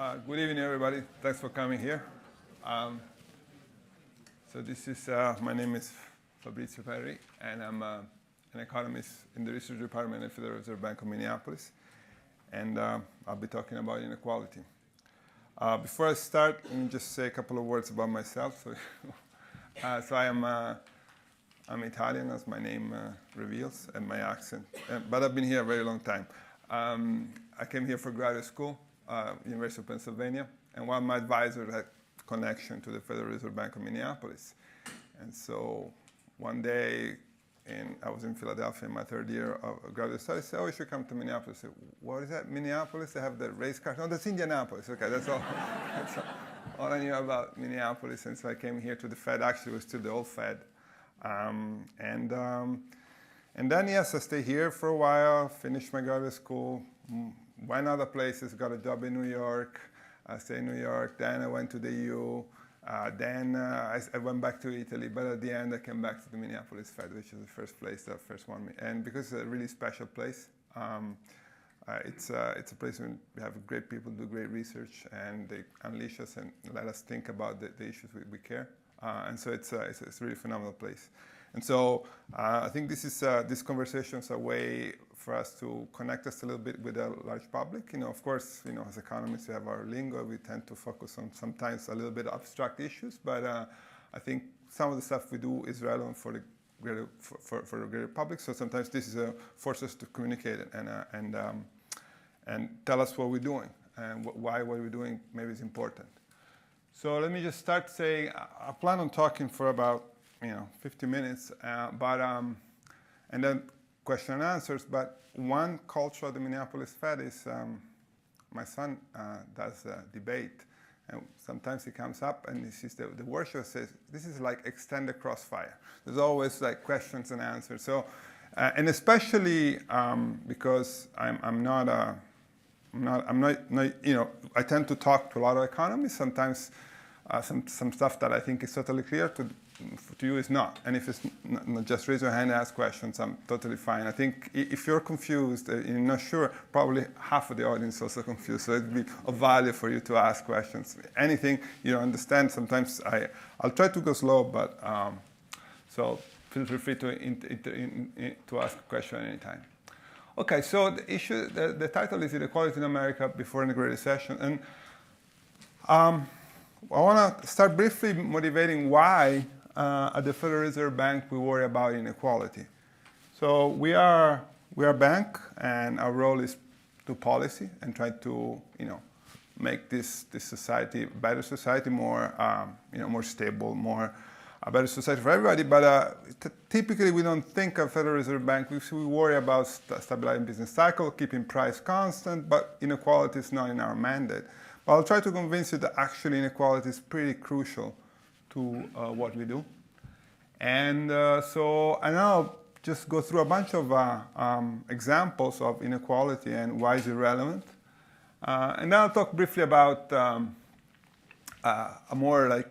Good evening, everybody. Thanks for coming here. My name is Fabrizio Perri, and I'm an economist in the research department at the Federal Reserve Bank of Minneapolis. And I'll be talking about inequality. Before I start, let me just say a couple of words about myself. I'm Italian, as my name reveals, and my accent. But I've been here a very long time. I came here for graduate school, University of Pennsylvania, and one of my advisors had connection to the Federal Reserve Bank of Minneapolis. And so one day, I was in Philadelphia in my third year of graduate studies. I said, "Oh, you should come to Minneapolis." I said, "What is that, Minneapolis? They have the race cars?" "No, that's Indianapolis." Okay, that's all. That's all I knew about Minneapolis. And so I came here to the Fed. Actually, it was still the old Fed. And then, yes, I stayed here for a while, finished my graduate school, went other places, got a job in New York. I stayed in New York. Then I went to the EU. Then I went back to Italy. But at the end, I came back to the Minneapolis Fed, which is the first place that first won me. And because it's a really special place, it's a place where we have great people do great research, and they unleash us and let us think about the issues we care. And so it's a really phenomenal place. And so I think this conversation is a way for us to connect us a little bit with the large public. Of course, as economists, we have our lingo. We tend to focus on sometimes a little bit abstract issues, but I think some of the stuff we do is relevant for the greater public. So sometimes this is a force us to communicate and tell us what we're doing and why what we're doing maybe is important. So let me just start saying I plan on talking for about 50 minutes, and then question and answers. But one culture at the Minneapolis Fed is my son does debate, and sometimes he comes up and he sees the workshop, says this is like extended crossfire. There's always like questions and answers. So and especially because I'm not I tend to talk to a lot of economists. Sometimes some stuff that I think is totally clear to you is not. And if it's not, just raise your hand and ask questions. I'm totally fine. I think if you're confused, you're not sure, probably half of the audience is also confused. So it'd be of value for you to ask questions. Anything you don't understand, sometimes I'll try to go slow, but so feel free to ask a question anytime. Okay, so the title is Inequality in America Before the Great Recession. And I want to start briefly motivating why at the Federal Reserve Bank we worry about inequality. So we are a bank, and our role is to policy and try to make this society a better society, more more stable, a better society for everybody. But typically we don't think of Federal Reserve Bank. We worry about stabilizing business cycle, keeping price constant, but inequality is not in our mandate. But I'll try to convince you that actually inequality is pretty crucial to what we do. And so I'll just go through a bunch of examples of inequality and why is it relevant. And then I'll talk briefly about a more like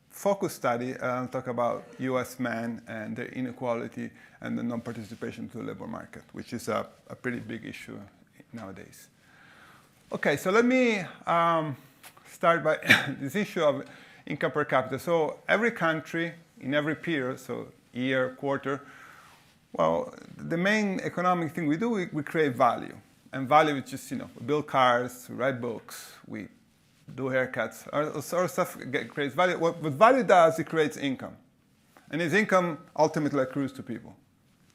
focused study. And I'll talk about U.S. men and their inequality and the non-participation to the labor market, which is a pretty big issue nowadays. Okay, so let me start by this issue of income per capita. So every country, in every period, so year, quarter, well, the main economic thing we do, we create value. And value is just, we build cars, we write books, we do haircuts, all sort of stuff creates value. What value does, it creates income. And this income ultimately accrues to people,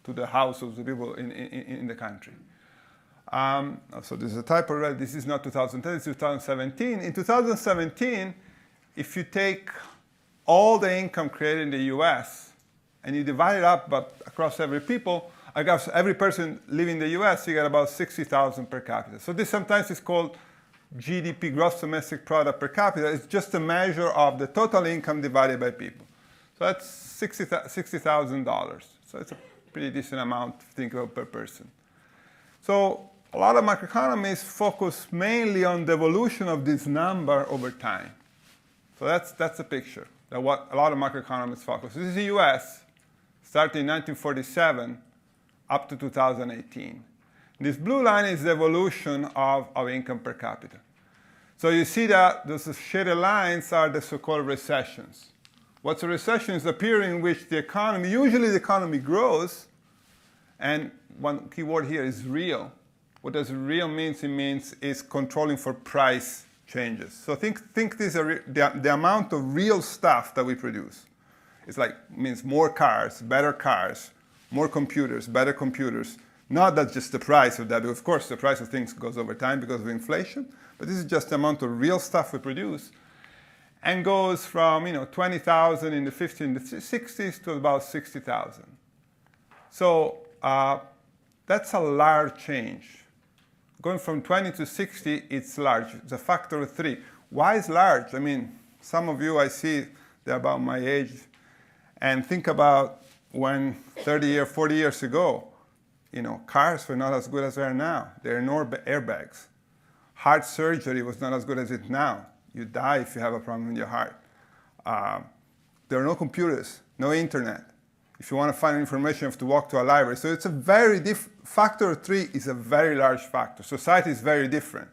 to the households, the people in the country. So there's a typo, right? This is not 2010, it's 2017. In 2017, if you take all the income created in the US and you divide it up across every person living in the US, you get about 60,000 per capita. So this sometimes is called GDP, gross domestic product per capita. It's just a measure of the total income divided by people. So that's $60,000. So it's a pretty decent amount to think about per person. So a lot of macroeconomists focus mainly on the evolution of this number over time. So that's a picture that what a lot of macroeconomists focus. This is the US, starting in 1947 up to 2018. This blue line is the evolution of income per capita. So you see that those shaded lines are the so-called recessions. What's a recession is a period in which the economy, usually the economy grows, and one key word here is real. What does real mean? It means is controlling for price changes. So think this the amount of real stuff that we produce. It's like means more cars, more computers, better computers. Not that just the price of that, but of course the price of things goes over time because of inflation, but this is just the amount of real stuff we produce, and goes from 20,000 in the 50s and the 60s to about 60,000. So that's a large change. Going from 20 to 60, it's large. It's a factor of 3. Why is large? I mean, some of you I see, they're about my age, and think about when 30 or 40 years ago, cars were not as good as they are now. There are no airbags. Heart surgery was not as good as it now. You die if you have a problem with your heart. There are no computers, no internet. If you want to find information, you have to walk to a library. So it's a very factor of 3 is a very large factor. Society is very different.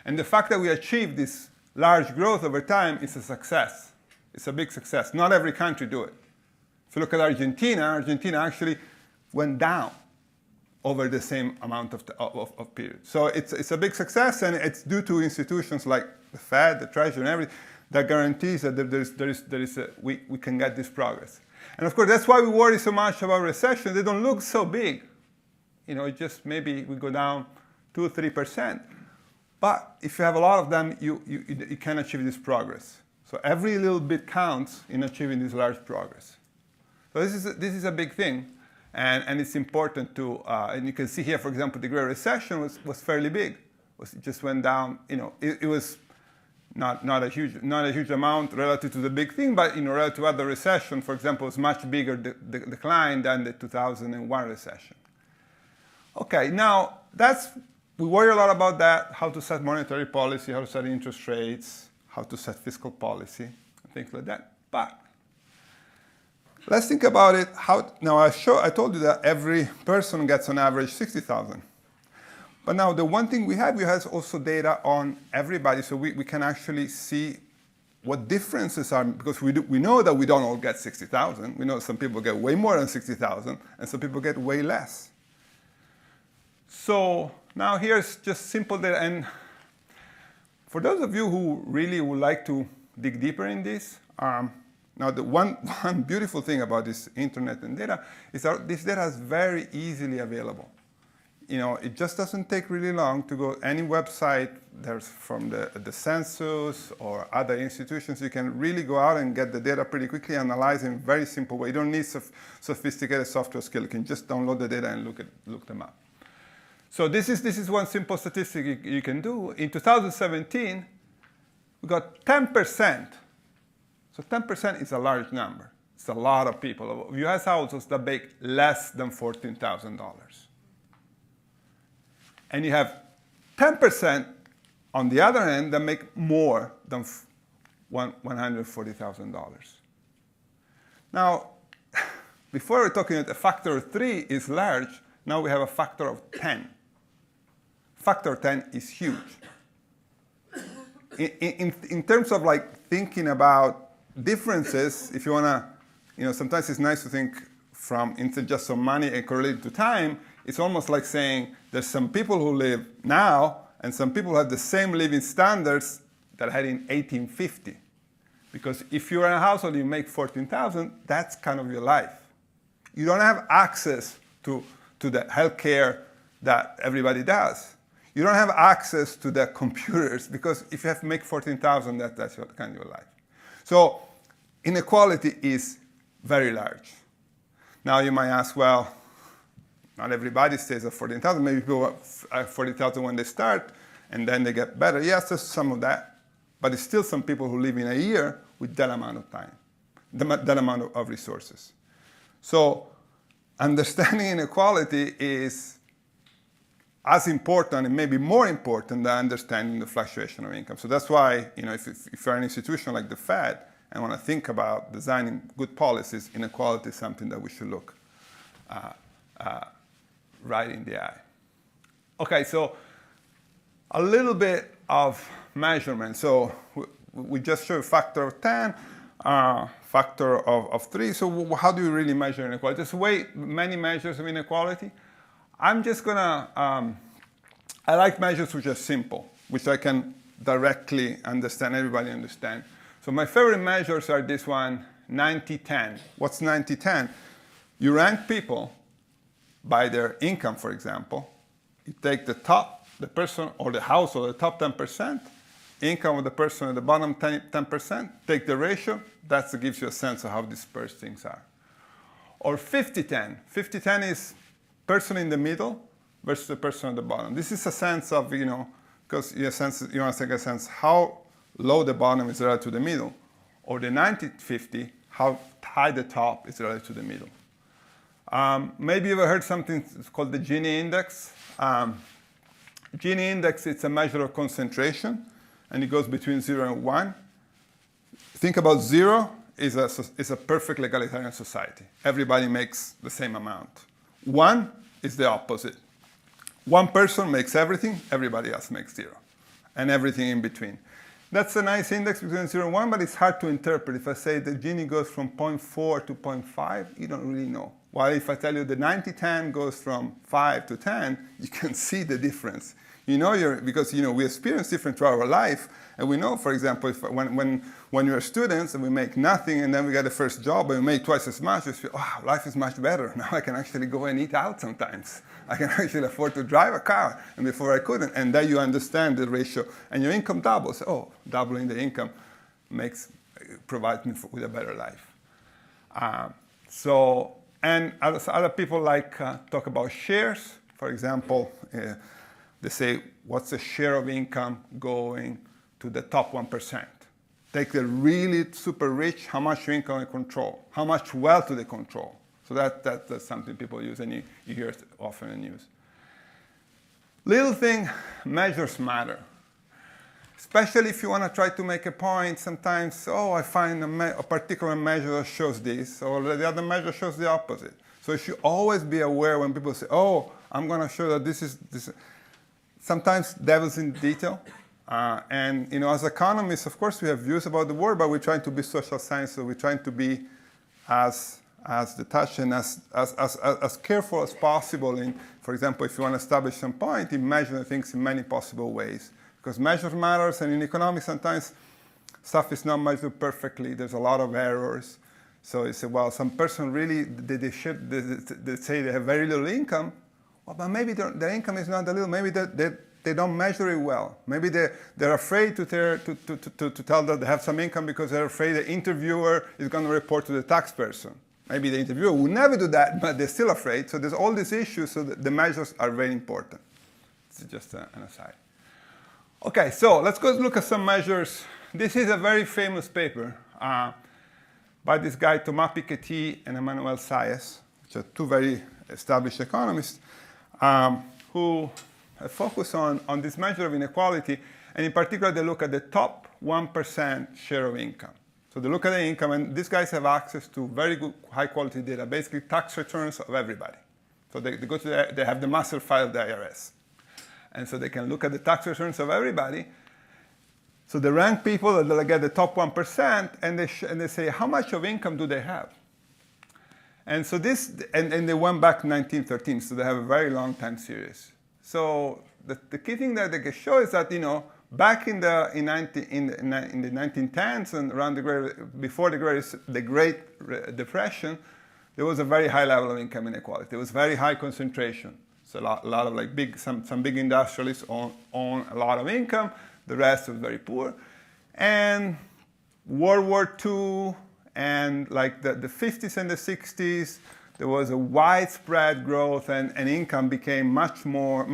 And the fact that we achieve this large growth over time is a success. It's a big success. Not every country do it. If you look at Argentina, Argentina actually went down over the same amount of period. So it's a big success, and it's due to institutions like the Fed, the Treasury, and everything that guarantees that we can get this progress. And of course, that's why we worry so much about recession. They don't look so big. It just maybe we go down 2 or 3%. But if you have a lot of them, you can achieve this progress. So every little bit counts in achieving this large progress. So this is a big thing. And it's important to, and you can see here, for example, the Great Recession was fairly big. It just went down, it was not a huge amount relative to the big thing, but relative to other recession, for example, it's much bigger decline than the 2001 recession. Okay, now we worry a lot about that, how to set monetary policy, how to set interest rates, how to set fiscal policy, and things like that. But let's think about it. Now I told you that every person gets on average 60,000. But now the one thing we have also data on everybody, so we can actually see what differences are, because we know that we don't all get 60,000. We know some people get way more than 60,000, and some people get way less. So now here's just simple data, and for those of you who really would like to dig deeper in this, now the one beautiful thing about this internet and data is that this data is very easily available. It just doesn't take really long to go any website. There's from the census or other institutions. You can really go out and get the data pretty quickly, analyze in a very simple way. You don't need sophisticated software skill. You can just download the data and look them up. So this is one simple statistic you can do. In 2017, we got 10%. So 10% is a large number. It's a lot of people. U.S. households that make less than $14,000. And you have 10% on the other end that make more than $140,000. Now, before we're talking about a factor of 3 is large, now we have a factor of 10. Factor of 10 is huge. In terms of thinking about differences, if you want to, sometimes it's nice to think instead just of money and correlated to time. It's almost like saying there's some people who live now and some people who have the same living standards that had in 1850. Because if you're in a household and you make 14,000, that's kind of your life. You don't have access to the healthcare that everybody does. You don't have access to the computers because if you have to make 14,000, that's kind of your life. So inequality is very large. Now you might ask, well, not everybody stays at 14,000. Maybe people are 40,000 when they start, and then they get better. Yes, there's some of that. But there's still some people who live in a year with that amount of time, that amount of resources. So understanding inequality is as important and maybe more important than understanding the fluctuation of income. So that's why, if you're an institution like the Fed and want to think about designing good policies, inequality is something that we should look right in the eye. Okay, so a little bit of measurement. So we just show a factor of 10, factor of 3. So how do you really measure inequality? There's way many measures of inequality. I'm just going to, I like measures which are simple, which I can directly understand, everybody understand. So my favorite measures are this one, 90-10. What's 90-10? You rank people by their income, for example. You take the person or the household, the top 10%, income of the person at the bottom 10%, take the ratio, that gives you a sense of how dispersed things are. Or 50-10. 50-10 is person in the middle versus the person at the bottom. This is a sense of, because you want to take a sense how low the bottom is relative to the middle. Or the 90-50, how high the top is relative to the middle. Maybe you've ever heard something called the Gini index. Gini index, it's a measure of concentration, and it goes between 0 and 1. Think about 0 is a perfect egalitarian society. Everybody makes the same amount. 1 is the opposite. One person makes everything, everybody else makes 0, and everything in between. That's a nice index between 0 and 1, but it's hard to interpret. If I say the Gini goes from 0.4 to 0.5, you don't really know. While if I tell you the 90-10 goes from 5 to 10, you can see the difference. Because we experience different throughout our life, and we know, for example, when we're students and we make nothing, and then we get the first job and we make twice as much, we feel, oh, life is much better. Now I can actually go and eat out sometimes. I can actually afford to drive a car, and before I couldn't. And then you understand the ratio, and your income doubles. Oh, doubling the income provides me with a better life. And other people talk about shares. For example, they say, what's the share of income going to the top 1%? Take the really super rich, how much income they control, how much wealth do they control? So that's something people use, and you hear it often in news. Little thing, measures matter. Especially if you want to try to make a point, sometimes, I find a particular measure that shows this, or the other measure shows the opposite. So you should always be aware when people say, I'm going to show that this is this. Sometimes devil's in detail. And as economists, of course, we have views about the world, but we're trying to be social science, so we're trying to be as detached and as careful as possible in, for example, if you want to establish some point, in measuring things in many possible ways. Because measure matters, and in economics, sometimes stuff is not measured perfectly. There's a lot of errors. So you say, well, some person really, they say they have very little income. Well, but maybe their income is not that little. Maybe they don't measure it well. Maybe they're afraid to tell that they have some income because they're afraid the interviewer is going to report to the tax person. Maybe the interviewer would never do that, but they're still afraid. So there's all these issues, so the measures are very important. This is just an aside. Okay, so let's go look at some measures. This is a very famous paper by this guy, Thomas Piketty and Emmanuel Saez, which are two very established economists, who focus on this measure of inequality, and in particular, they look at the top 1% share of income. So they look at the income, and these guys have access to very good, high-quality data, basically tax returns of everybody. So they go to they have the master file of the IRS. And so they can look at the tax returns of everybody. So they rank people that get the top 1%, and they say, how much of income do they have? And so and they went back to 1913, so they have a very long time series. So the key thing that they can show is that, back in the 1910s and around before the Great Depression, there was a very high level of income inequality. There was very high concentration. So a lot of some big industrialists own a lot of income. The rest was very poor. And World War II and the 50s and the 60s, there was a widespread growth, and income became much more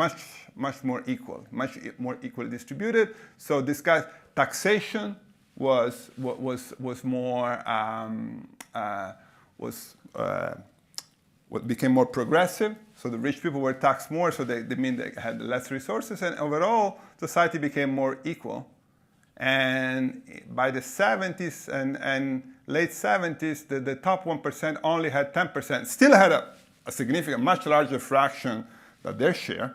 equal, much more equally distributed. So this guy, taxation was became more progressive. So the rich people were taxed more, so they had less resources, and overall society became more equal. And by the 70s and late 70s, the top 1% only had 10%. Still had a significant, much larger fraction than their share,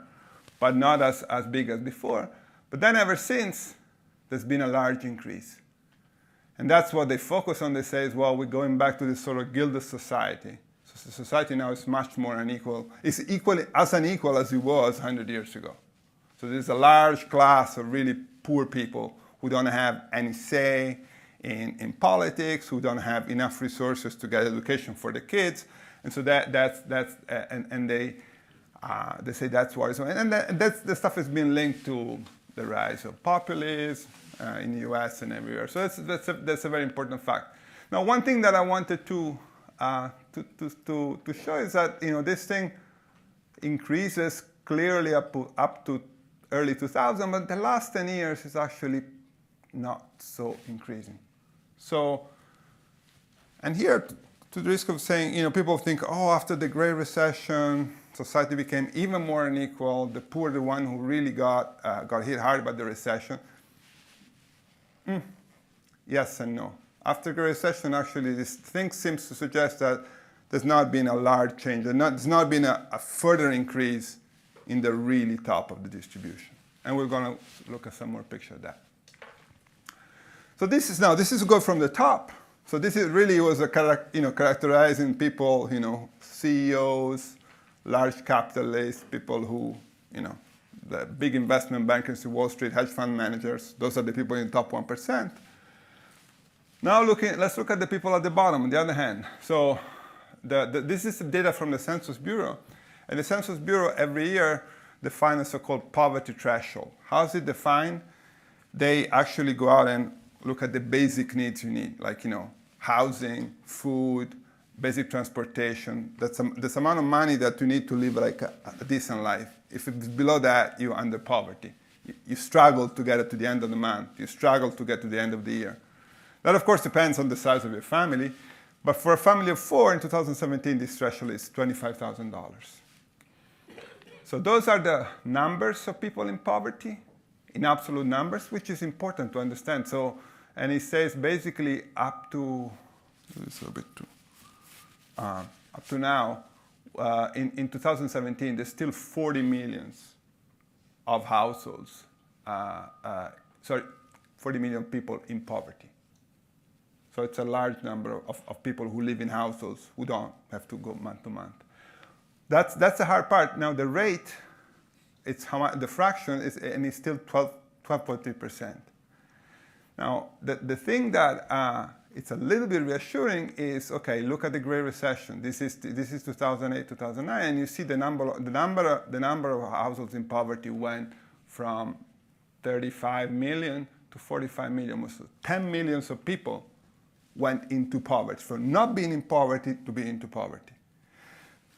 but not as big as before. But then ever since, there's been a large increase. And that's what they focus on. They say is, well, we're going back to this sort of gilded society. So society now is much more unequal. It's equally as unequal as it was 100 years ago. So there's a large class of really poor people who don't have any say in politics, who don't have enough resources to get education for the kids. And so they say that's why. And the stuff has been linked to the rise of populism in the U.S. and everywhere. So that's a very important fact. Now, one thing that I wanted to show is that this thing increases clearly up to early 2000, but the last 10 years is actually not so increasing. So, and here, to the risk of saying, people think, oh, after the Great Recession, society became even more unequal. The poor, the one who really got hit hard by the recession. Yes and no. After the recession, actually, this thing seems to suggest that there's not been a large change. There's not been a further increase in the really top of the distribution. And we're going to look at some more picture of that. So this is good from the top. So this is really was a characterizing people, CEOs, large capitalists, people who, the big investment bankers, Wall Street, hedge fund managers. Those are the people in the top 1%. Now let's look at the people at the bottom, on the other hand. So this is the data from the Census Bureau. And the Census Bureau every year defines a so-called poverty threshold. How is it defined? They actually go out and look at the basic needs you need, like housing, food, basic transportation. That's the amount of money that you need to live like a decent life. If it's below that, you're under poverty. You struggle to get it to the end of the month. You struggle to get to the end of the year. That, of course, depends on the size of your family. But for a family of 4 in 2017, this threshold is $25,000. So those are the numbers of people in poverty, in absolute numbers, which is important to understand. So, and it says basically up to now, in 2017, there's still 40 million of households, 40 million people in poverty. So it's a large number of people who live in households who don't have to go month to month. That's the hard part. Now the rate, it's how much, the fraction is, and it's still 12.3%. Now the thing that it's a little bit reassuring is, okay, look at the Great Recession. This is 2008, 2009, and you see the number of households in poverty went from 35 million to 45 million. Almost 10 million of people went into poverty, from not being in poverty to being into poverty.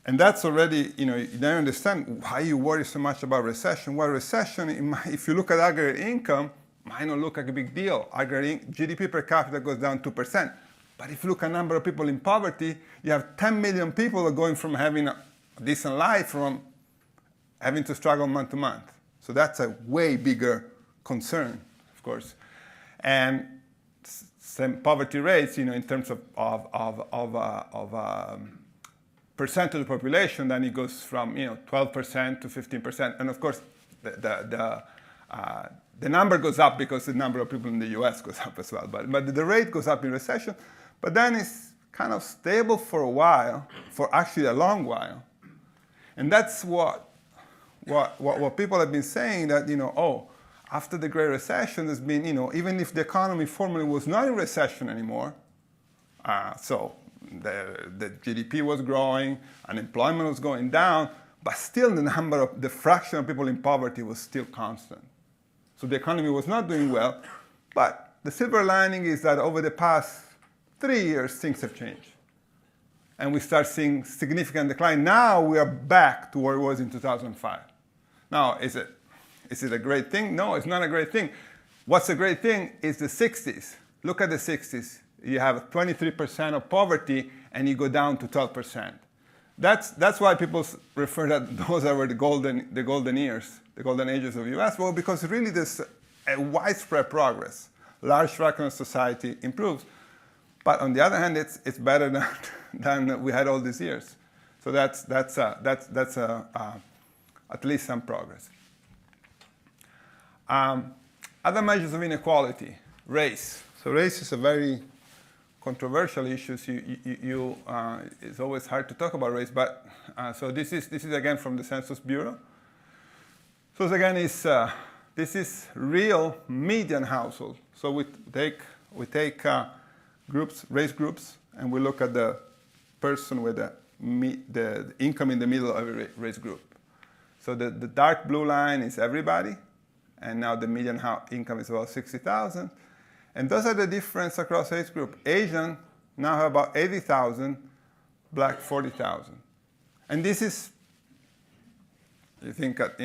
And that's already, you now understand why you worry so much about recession. Well, recession, if you look at aggregate income, might not look like a big deal. Aggregate GDP per capita goes down 2%. But if you look at the number of people in poverty, you have 10 million people going from having a decent life from having to struggle month to month. So that's a way bigger concern, of course. And same poverty rates, in terms of percent of the population, then it goes from 12% to 15%. And of course, the number goes up because the number of people in the US goes up as well. But the rate goes up in recession. But then it's kind of stable for a while, for actually a long while. And that's what people have been saying, that, after the Great Recession, there's been, even if the economy formally was not in recession anymore, so the GDP was growing, unemployment was going down, but still the fraction of people in poverty was still constant. So the economy was not doing well, but the silver lining is that over the past 3 years, things have changed. And we start seeing significant decline. Now we are back to where it was in 2005. Now, is it a great thing? No, it's not a great thing. What's a great thing is the 60s. Look at the 60s. You have 23% of poverty, and you go down to 12%. That's why people refer that those are the golden years, the golden ages of the U.S. Well, because really there's a widespread progress. Large fraction of society improves. But on the other hand, it's better than we had all these years. So that's at least some progress. Other measures of inequality, race. So race is a very controversial issue. It's always hard to talk about race, but so this is again from the Census Bureau. So again, this is real median household. So we take race groups, and we look at the person with the income in the middle of every race group. So the dark blue line is everybody, and now the median income is about 60,000. And those are the difference across age group. Asian now have about 80,000, black 40,000. And this is, you think that,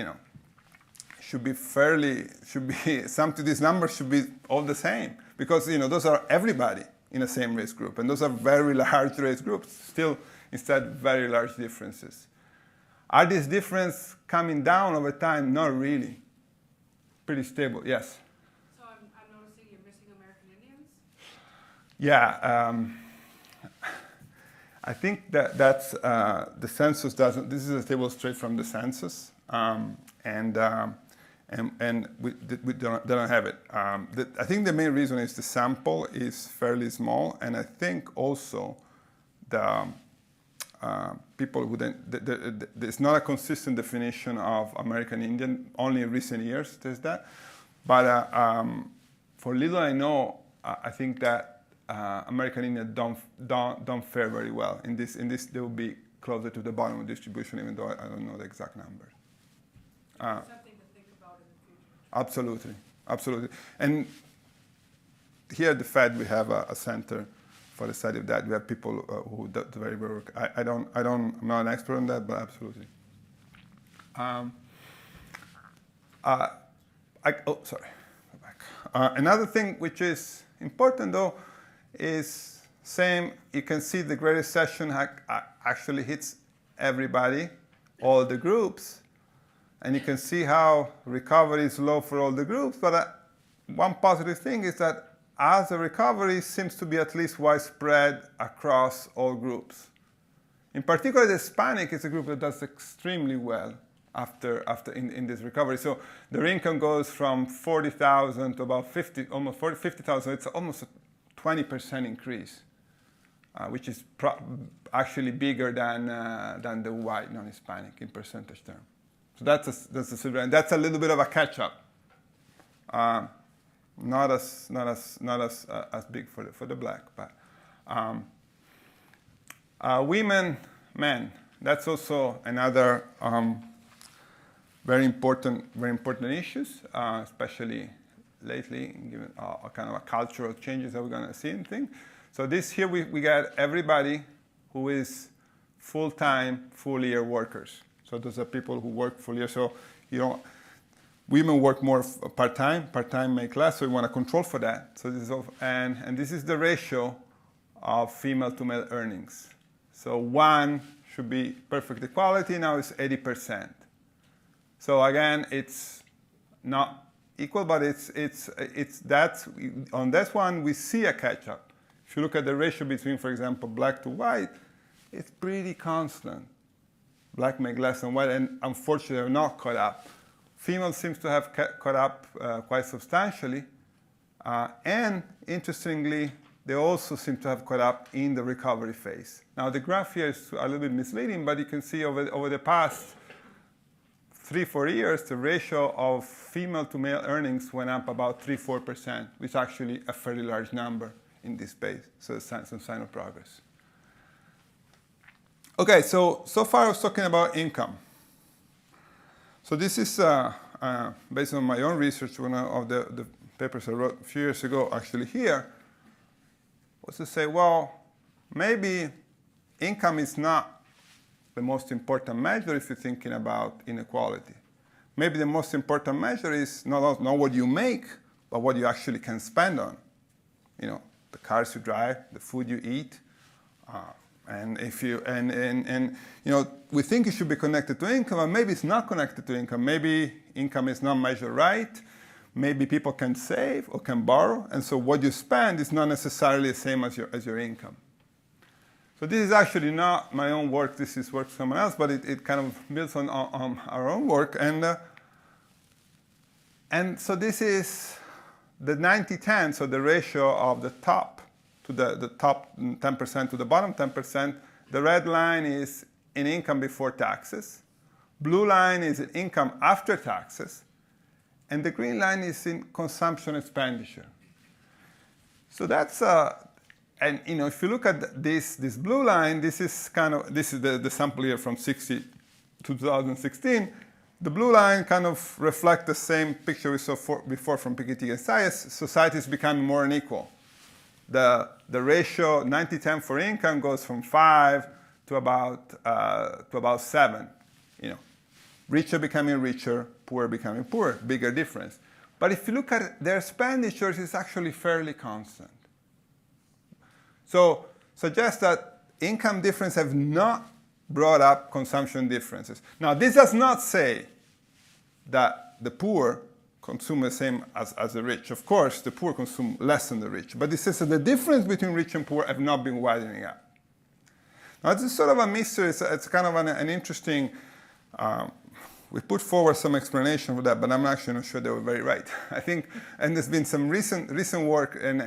these numbers should be all the same, because those are everybody in the same race group, and those are very large race groups. Still, instead, very large differences. Are these differences coming down over time? Not really. Pretty stable. Yes. So I'm noticing you're missing American Indians. Yeah. I think that's the census doesn't. This is a table straight from the census, and we don't have it. I think the main reason is the sample is fairly small, and I think also the people who there's not a consistent definition of American Indian. Only in recent years there's that, but for little I know, I think that American Indian don't fare very well. In this they will be closer to the bottom of distribution, even though I don't know the exact numbers. Something to think about in the future. Absolutely. And here at the Fed, we have a center for the study of that. We have people who do very work. I'm not an expert on that, but absolutely. Sorry. Go back. Another thing which is important, though, is same. You can see the Great Recession actually hits everybody, all the groups. And you can see how recovery is low for all the groups. But one positive thing is that as the recovery seems to be at least widespread across all groups. In particular, the Hispanic is a group that does extremely well after in this recovery. So their income goes from 40,000 to about 50,000. It's almost a 20% increase, which is actually bigger than the white non-Hispanic in percentage terms. So that's a silver, and that's a little bit of a catch-up. Not as big for the black, but women, men. That's also another very important issues, especially lately, given kind of a cultural changes that we're going to see in things. So this here we got everybody who is full-time, full-year workers. So those are people who work full year. So women work more part-time make less, so we want to control for that. So this is and this is the ratio of female to male earnings. So 1 should be perfect equality, now it's 80%. So again, it's not equal, but it's that's on this one we see a catch-up. If you look at the ratio between, for example, black to white, it's pretty constant. Black make less than white, and unfortunately are not caught up. Females seems to have caught up quite substantially, and interestingly, they also seem to have caught up in the recovery phase. Now the graph here is a little bit misleading, but you can see over the past 3-4 years, the ratio of female to male earnings went up about 3-4%, which is actually a fairly large number in this space. So it's some sign of progress. Okay, so far I was talking about income. So this is based on my own research, one of the papers I wrote a few years ago, actually here, was to say, well, maybe income is not the most important measure if you're thinking about inequality. Maybe the most important measure is not what you make, but what you actually can spend on. The cars you drive, the food you eat. And if you we think it should be connected to income, and maybe it's not connected to income. Maybe income is not measured right. Maybe people can save or can borrow, and so what you spend is not necessarily the same as your income. So this is actually not my own work. This is work of someone else, but it kind of builds on our own work. And so this is the 90-10, so the ratio of the top to the top 10% to the bottom 10%, the red line is in income before taxes. Blue line is in income after taxes. And the green line is in consumption expenditure. So that's, and if you look at this blue line, this is the sample here from 60 to 2016. The blue line kind of reflects the same picture we saw before from Piketty and Sayers. Society is becoming more unequal. The ratio 90-10 for income goes from 5 to about 7. Richer becoming richer, poor becoming poorer, bigger difference. But if you look at their expenditures, it's actually fairly constant. So suggests that income differences have not brought up consumption differences. Now, this does not say that the poor consume the same as the rich. Of course, the poor consume less than the rich. But it says that the difference between rich and poor have not been widening up. Now, it's sort of a mystery. It's kind of an interesting... we put forward some explanation for that, but I'm actually not sure they were very right. I think, and there's been some recent work, and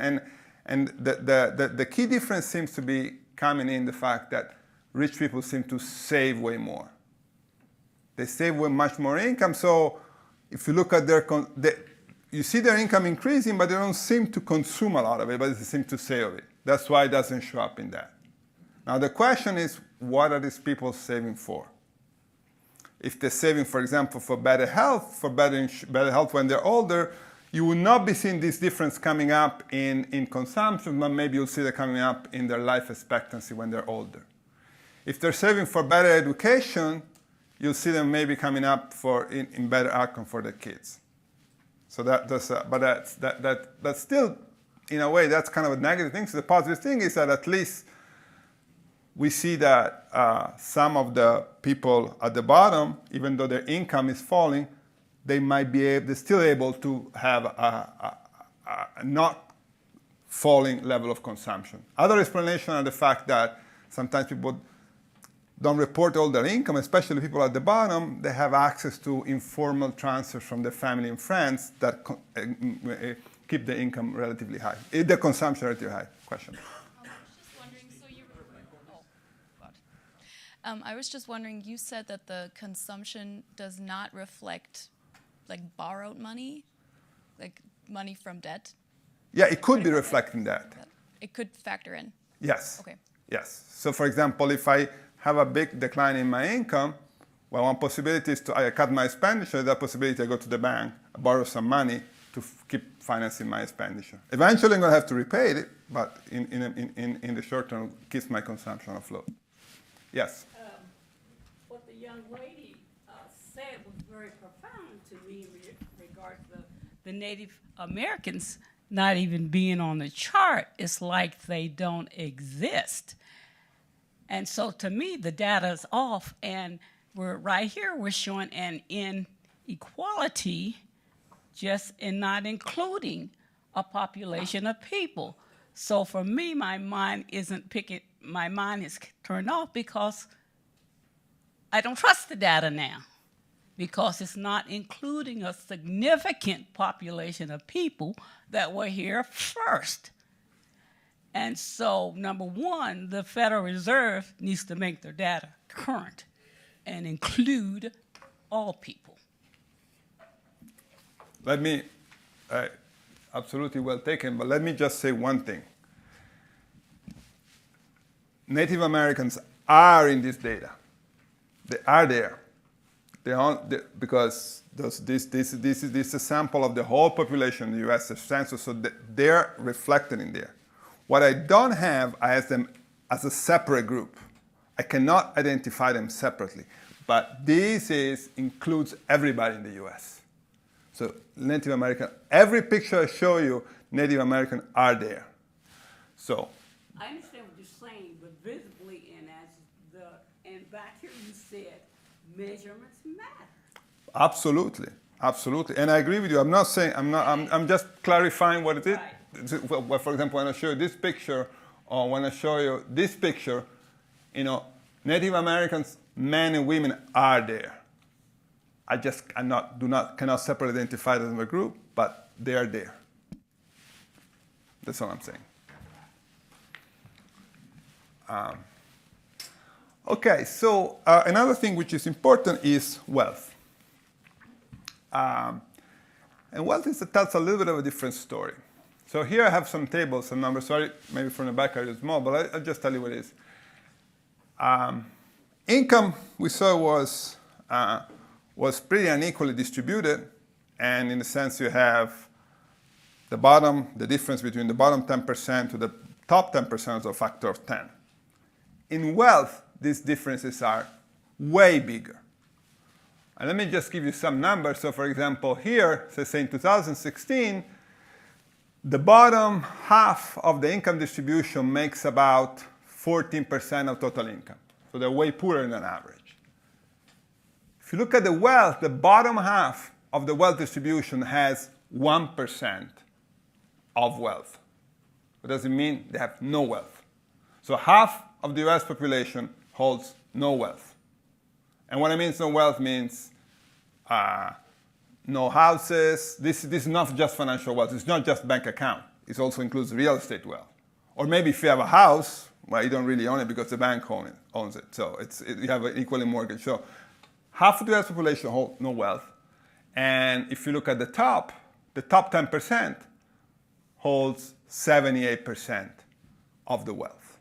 the key difference seems to be coming in the fact that rich people seem to save way more. They save way much more income. So if you look at you see their income increasing, but they don't seem to consume a lot of it, but they seem to save it. That's why it doesn't show up in that. Now the question is, what are these people saving for? If they're saving, for example, for better health, better health when they're older, you will not be seeing this difference coming up in consumption, but maybe you'll see it coming up in their life expectancy when they're older. If they're saving for better education, you'll see them maybe coming up in better outcome for their kids. So that's still, in a way, that's kind of a negative thing. So the positive thing is that at least we see that some of the people at the bottom, even though their income is falling, they're still able to have a not falling level of consumption. Other explanations are the fact that sometimes people don't report all their income, especially people at the bottom. They have access to informal transfers from their family and friends that keep the income relatively high, the consumption relatively high. Question. I was just wondering, you said that the consumption does not reflect like borrowed money, like money from debt? Yeah, it could be reflecting that. It could factor in? Yes. Okay. Yes. So for example, if I have a big decline in my income, well, one possibility is I cut my expenditure. The possibility I go to the bank, I borrow some money to keep financing my expenditure. Eventually I'm going to have to repay it, but in the short term, it keeps my consumption afloat. Yes? What the young lady said was very profound to me in regards to the Native Americans not even being on the chart. It's like they don't exist. And so to me, the data is off, and we're showing an inequality just in not including a population of people. So for me, my mind is turned off because I don't trust the data now, because it's not including a significant population of people that were here first. And so, number one, the Federal Reserve needs to make their data current and include all people. Absolutely well taken, but let me just say one thing. Native Americans are in this data. They are there. Because this is a sample of the whole population in the U.S. census, so they're reflected in there. What I don't have, I have them as a separate group. I cannot identify them separately. But this includes everybody in the U.S. So Native American, every picture I show you, Native American are there. So I understand what you're saying, but visibly and back here you said measurements matter. Absolutely, absolutely, and I agree with you. I'm just clarifying what it is. Right. Well, for example, when I show you this picture, or when I show you this picture, Native Americans, men and women are there. I just cannot separately identify them as a group, but they are there. That's all I'm saying. Okay, so another thing which is important is wealth. And wealth tells a little bit of a different story. So here I have some tables, some numbers. Sorry, maybe from the back are small, but I'll just tell you what it is. Income we saw was pretty unequally distributed, and in a sense you have the difference between the bottom 10% to the top 10% is a factor of 10. In wealth, these differences are way bigger. And let me just give you some numbers. So for example, here, say in 2016, the bottom half of the income distribution makes about 14% of total income. So they're way poorer than average. If you look at the wealth, the bottom half of the wealth distribution has 1% of wealth. What does it mean? They have no wealth. So half of the US population holds no wealth. And what I mean no wealth means no houses. This is not just financial wealth. It's not just bank account. It also includes real estate wealth. Or maybe if you have a house, well, you don't really own it because the bank owns it. So you have an equally mortgage. So half of the US population hold no wealth. And if you look at the top 10% holds 78% of the wealth.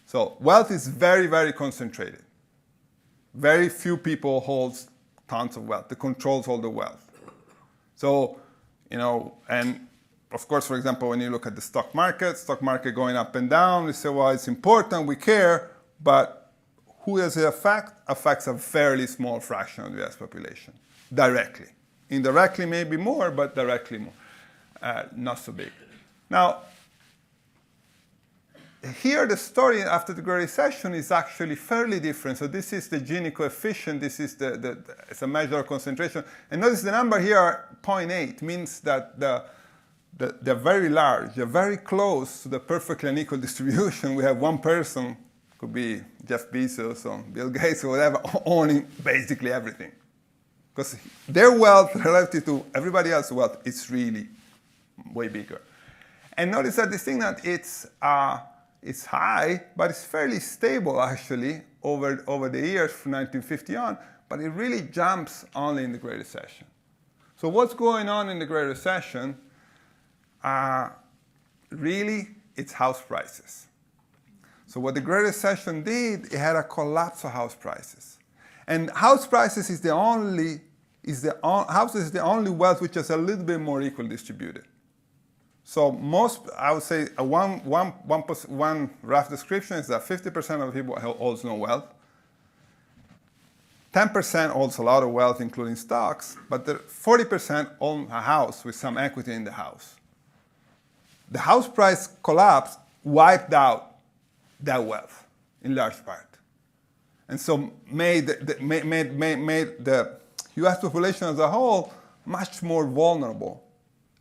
So wealth is very, very concentrated. Very few people hold tons of wealth. The controls all the wealth. So, and of course, for example, when you look at the stock market going up and down, we say, well, it's important, we care, but who does it affect? Affects a fairly small fraction of the US population, directly. Indirectly, maybe more, but directly more. Not so big. Now, here the story after the Great Recession is actually fairly different. So this is the Gini coefficient. This is it's a measure of concentration. And notice the number here, 0.8, means that they're very large. They're very close to the perfectly unequal distribution. We have one person, could be Jeff Bezos or Bill Gates or whatever, owning basically everything. Because their wealth relative to everybody else's wealth is really way bigger. And notice that this thing that it's high, but it's fairly stable actually over the years from 1950 on, but it really jumps only in the Great Recession. So what's going on in the Great Recession? Really, it's house prices. So what the Great Recession did, it had a collapse of house prices. And house prices is the only wealth which is a little bit more equally distributed. So I would say one rough description is that 50% of the people holds no wealth. 10% holds a lot of wealth, including stocks, but 40% own a house with some equity in the house. The house price collapse wiped out that wealth in large part. And so made the US population as a whole much more vulnerable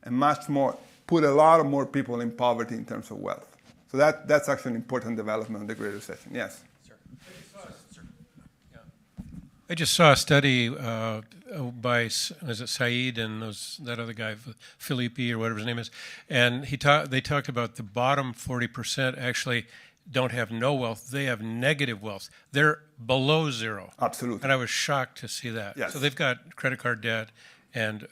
and put a lot of more people in poverty in terms of wealth. So that's actually an important development of the Great Recession. Yes? Sir. I just saw a study by, was it Said and that other guy, Philippe or whatever his name is, and they talked about the bottom 40% actually don't have no wealth. They have negative wealth. They're below zero. Absolutely. And I was shocked to see that. Yes. So they've got credit card debt, and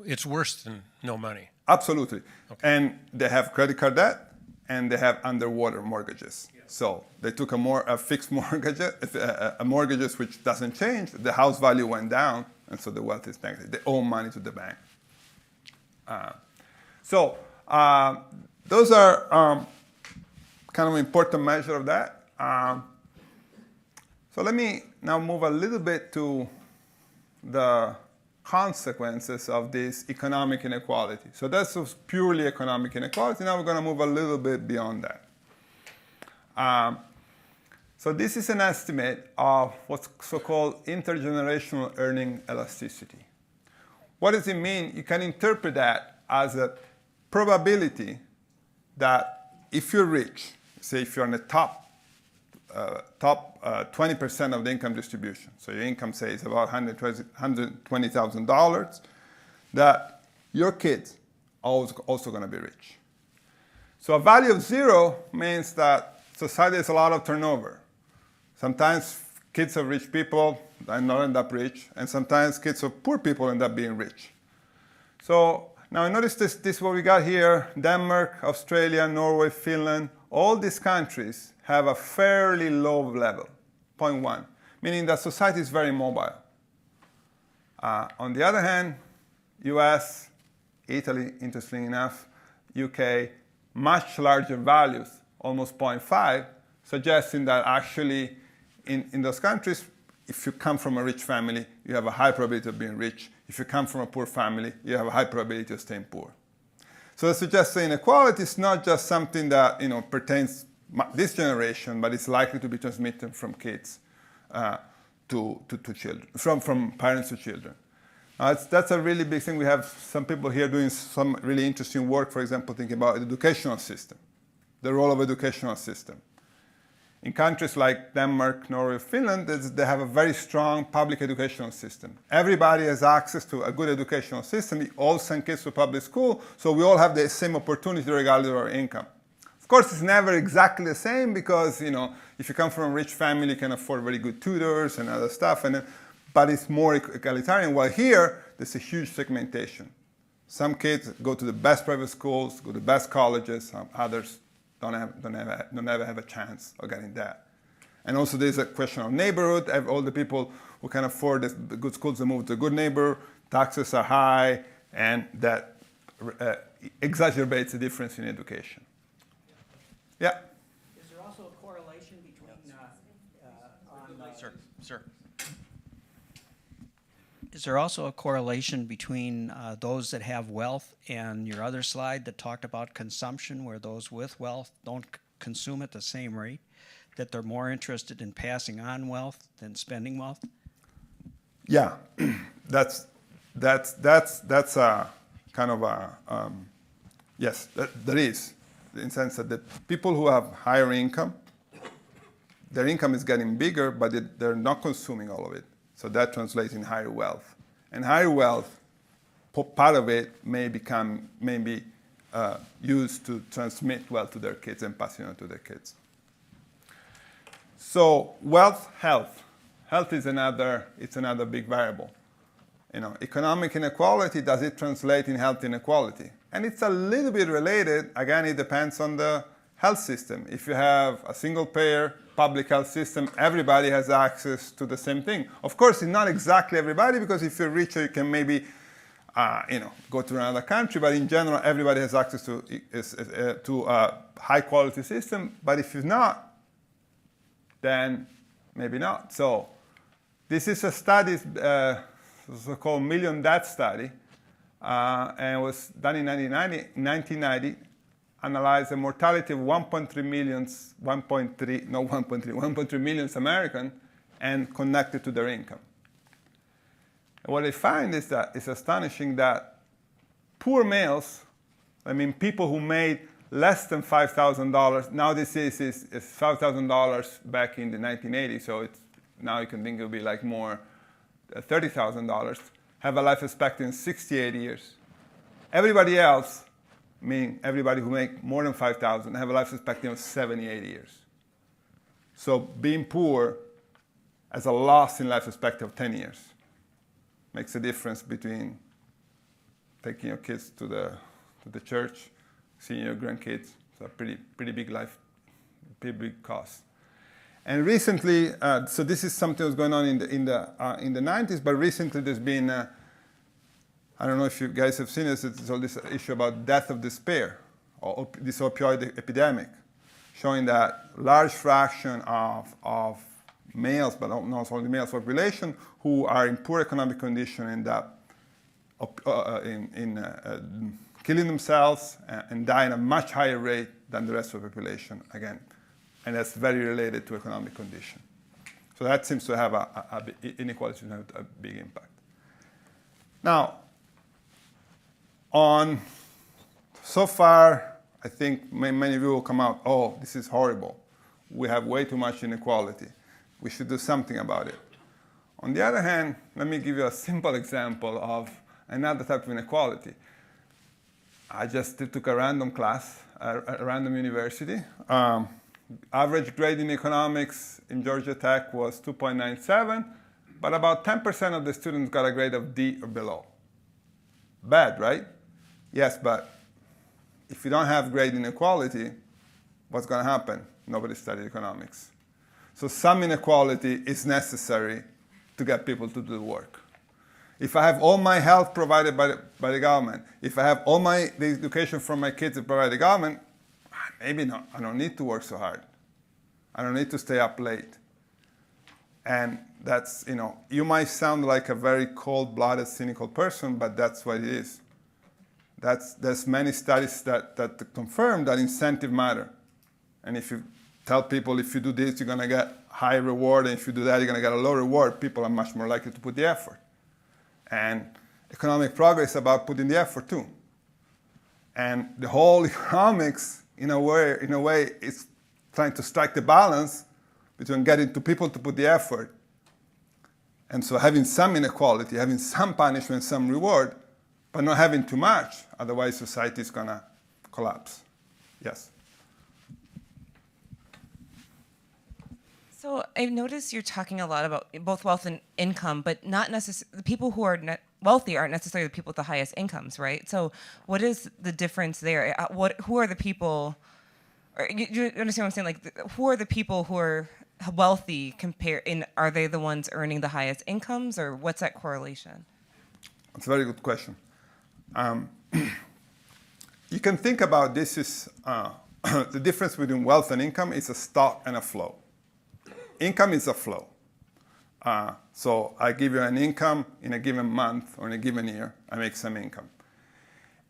it's worse than no money. Absolutely. Okay. And they have credit card debt, and they have underwater mortgages. Yeah. So they took a fixed mortgage, a mortgages which doesn't change. The house value went down, and so the wealth is negative. They owe money to the bank. Those are kind of an important measure of that. So let me now move a little bit to the consequences of this economic inequality. So that's purely economic inequality. Now we're going to move a little bit beyond that. So this is an estimate of what's so-called intergenerational earning elasticity. What does it mean? You can interpret that as a probability that if you're rich, say if you're in the top 20% of the income distribution, so your income, say, is about $120,000, that your kids are also going to be rich. So a value of 0 means that society has a lot of turnover. Sometimes kids of rich people not end up rich, and sometimes kids of poor people end up being rich. So now notice this what we got here: Denmark, Australia, Norway, Finland. All these countries have a fairly low level, 0.1, meaning that society is very mobile. On the other hand, US, Italy, interestingly enough, UK, much larger values, almost 0.5, suggesting that actually in those countries, if you come from a rich family, you have a high probability of being rich. If you come from a poor family, you have a high probability of staying poor. So that suggests that inequality is not just something that pertains this generation, but it's likely to be transmitted from kids to children, from parents to children. That's a really big thing. We have some people here doing some really interesting work, for example, thinking about the educational system, the role of educational system. In countries like Denmark, Norway, Finland, they have a very strong public educational system. Everybody has access to a good educational system. We all send kids to public school, so we all have the same opportunity regardless of our income. Of course, it's never exactly the same because, if you come from a rich family, you can afford very good tutors and other stuff, but it's more egalitarian. While here, there's a huge segmentation. Some kids go to the best private schools, go to the best colleges, others don't ever have a chance of getting that. And also there's a question of neighborhood. All the people who can afford the good schools, they move to a good neighbor, taxes are high, and that exacerbates the difference in education. Yeah? Is there also a correlation between, Sir. Is there also a correlation between those that have wealth and your other slide that talked about consumption, where those with wealth don't consume at the same rate, that they're more interested in passing on wealth than spending wealth? Yeah, that's a kind of a yes, there is, in the sense that the people who have higher income, their income is getting bigger, but they're not consuming all of it. So that translates in higher wealth. And higher wealth, part of it may be used to transmit wealth to their kids and pass it on to their kids. So wealth, health. Health is another big variable. Economic inequality, does it translate in health inequality? And it's a little bit related. Again, it depends on the health system. If you have a single-payer public health system, everybody has access to the same thing. Of course, it's not exactly everybody, because if you're richer, you can maybe go to another country. But in general, everybody has access to a high-quality system. But if you're not, then maybe not. So this is a study, so-called Million Death Study, and it was done in 1990, analyzed the mortality of 1.3 million Americans and connected to their income. And what they find is that it's astonishing that poor males, people who made less than $5,000, now this is $5,000 back in the 1980s, so now you can think it would be like more $30,000, have a life expectancy of 68 years. Everybody else, meaning everybody who make more than 5,000, have a life expectancy of 78 years. So being poor has a loss in life expectancy of 10 years. Makes a difference between taking your kids to the church, seeing your grandkids. It's a pretty big life, pretty big cost. And recently, so this is something that was going on in the 90s, but recently there's been I don't know if you guys have seen this. It's all this issue about death of despair, or this opioid epidemic, showing that large fraction of males, but not only males, population who are in poor economic condition end up killing themselves and die at a much higher rate than the rest of the population, again. And that's very related to economic condition. So that seems to have inequality to have a big impact. Now, so far, I think many of you will come out, oh, this is horrible. We have way too much inequality. We should do something about it. On the other hand, let me give you a simple example of another type of inequality. I just took a random class at a random university. Average grade in economics in Georgia Tech was 2.97, but about 10% of the students got a grade of D or below. Bad, right? Yes, but if you don't have grade inequality, what's going to happen? Nobody studied economics. So some inequality is necessary to get people to do the work. If I have all my health provided by the government, if I have all the education for my kids provided by the government, maybe not. I don't need to work so hard. I don't need to stay up late. And that's, you might sound like a very cold-blooded, cynical person, but that's what it is. There's many studies that confirm that incentive matter. And if you tell people if you do this, you're going to get high reward, and if you do that, you're going to get a low reward, people are much more likely to put the effort. And economic progress is about putting the effort too. And the whole economics, in a way, is trying to strike the balance between getting to people to put the effort. And so having some inequality, having some punishment, some reward, but not having too much, otherwise society is going to collapse. Yes? So I've noticed you're talking a lot about both wealth and income, but not necessarily the people who are wealthy aren't necessarily the people with the highest incomes, right? So what is the difference there? Who are the people? Or you understand what I'm saying? Like, who are the people who are wealthy are they the ones earning the highest incomes, or what's that correlation? That's a very good question. You can think about this as the difference between wealth and income is a stock and a flow. Income is a flow. So I give you an income in a given month or in a given year, I make some income.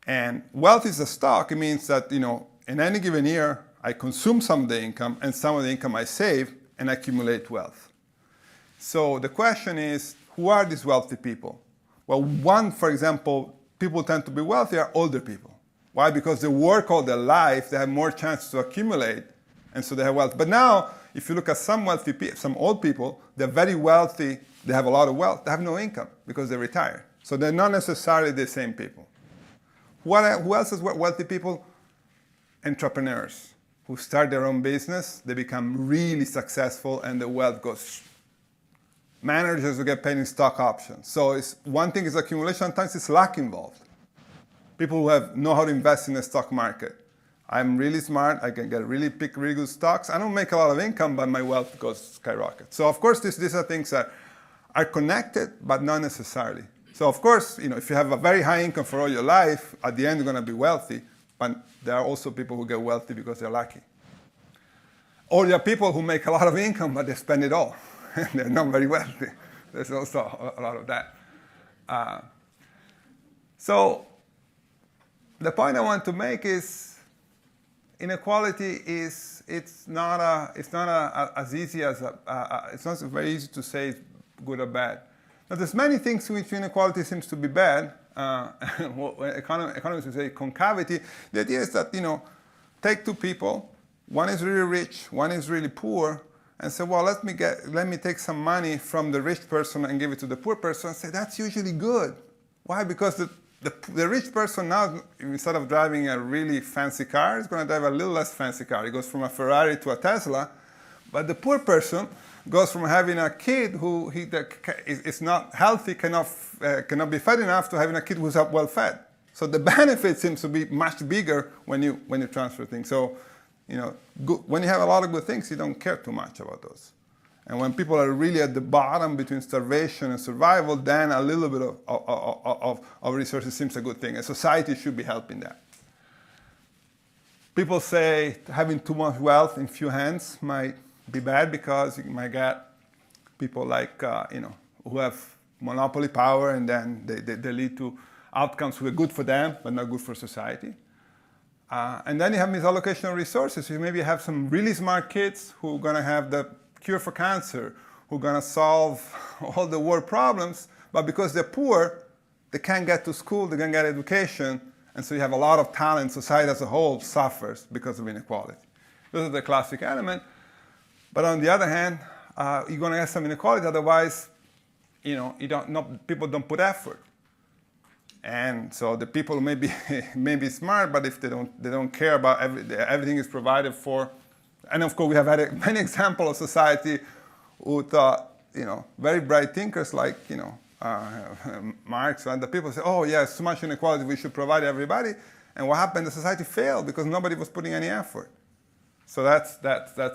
And wealth is a stock. It means that, in any given year, I consume some of the income, and some of the income I save and accumulate wealth. So the question is, who are these wealthy people? Well, one, for example, people tend to be wealthy are older people. Why? Because they work all their life, they have more chance to accumulate, and so they have wealth. But now, if you look at some old people, they're very wealthy, they have a lot of wealth, they have no income because they retire. So they're not necessarily the same people. Who else is wealthy people? Entrepreneurs who start their own business, they become really successful, and the wealth goes. Managers who get paid in stock options. So one thing is accumulation, sometimes it's luck involved. People who know how to invest in the stock market. I'm really smart, I can pick really good stocks. I don't make a lot of income, but my wealth goes skyrocket. So of course, these are things that are connected, but not necessarily. So of course, if you have a very high income for all your life, at the end you're going to be wealthy, but there are also people who get wealthy because they're lucky. Or there are people who make a lot of income, but they spend it all. They're not very wealthy. There's also a lot of that. So the point I want to make is inequality it's not as easy as it's not very easy to say it's good or bad. Now there's many things in which inequality seems to be bad. Economists would say concavity. The idea is that take two people, one is really rich, one is really poor, and say, well, let me take some money from the rich person and give it to the poor person, and say that's usually good. Why? Because the rich person now, instead of driving a really fancy car, is going to drive a little less fancy car. He goes from a Ferrari to a Tesla. But the poor person goes from having a kid who is not healthy, cannot be fed enough, to having a kid who's well fed. So the benefit seems to be much bigger when you transfer things. So, when you have a lot of good things, you don't care too much about those. And when people are really at the bottom between starvation and survival, then a little bit of resources seems a good thing. And society should be helping that. People say having too much wealth in few hands might be bad because you might get people like, who have monopoly power, and then they lead to outcomes who are good for them, but not good for society. And then you have misallocation of resources. You maybe have some really smart kids who are going to have the cure for cancer, who are going to solve all the world problems, but because they're poor, they can't get to school, they can't get education, and so you have a lot of talent. Society as a whole suffers because of inequality. Those are the classic element. But on the other hand, you're going to have some inequality, otherwise, people don't put effort. And so the people may be smart, but if they don't care about everything is provided for. And of course, we have had many examples of society who thought, very bright thinkers like, Marx, and the people say, oh yes, too much inequality, we should provide everybody. And what happened? The society failed because nobody was putting any effort. So that's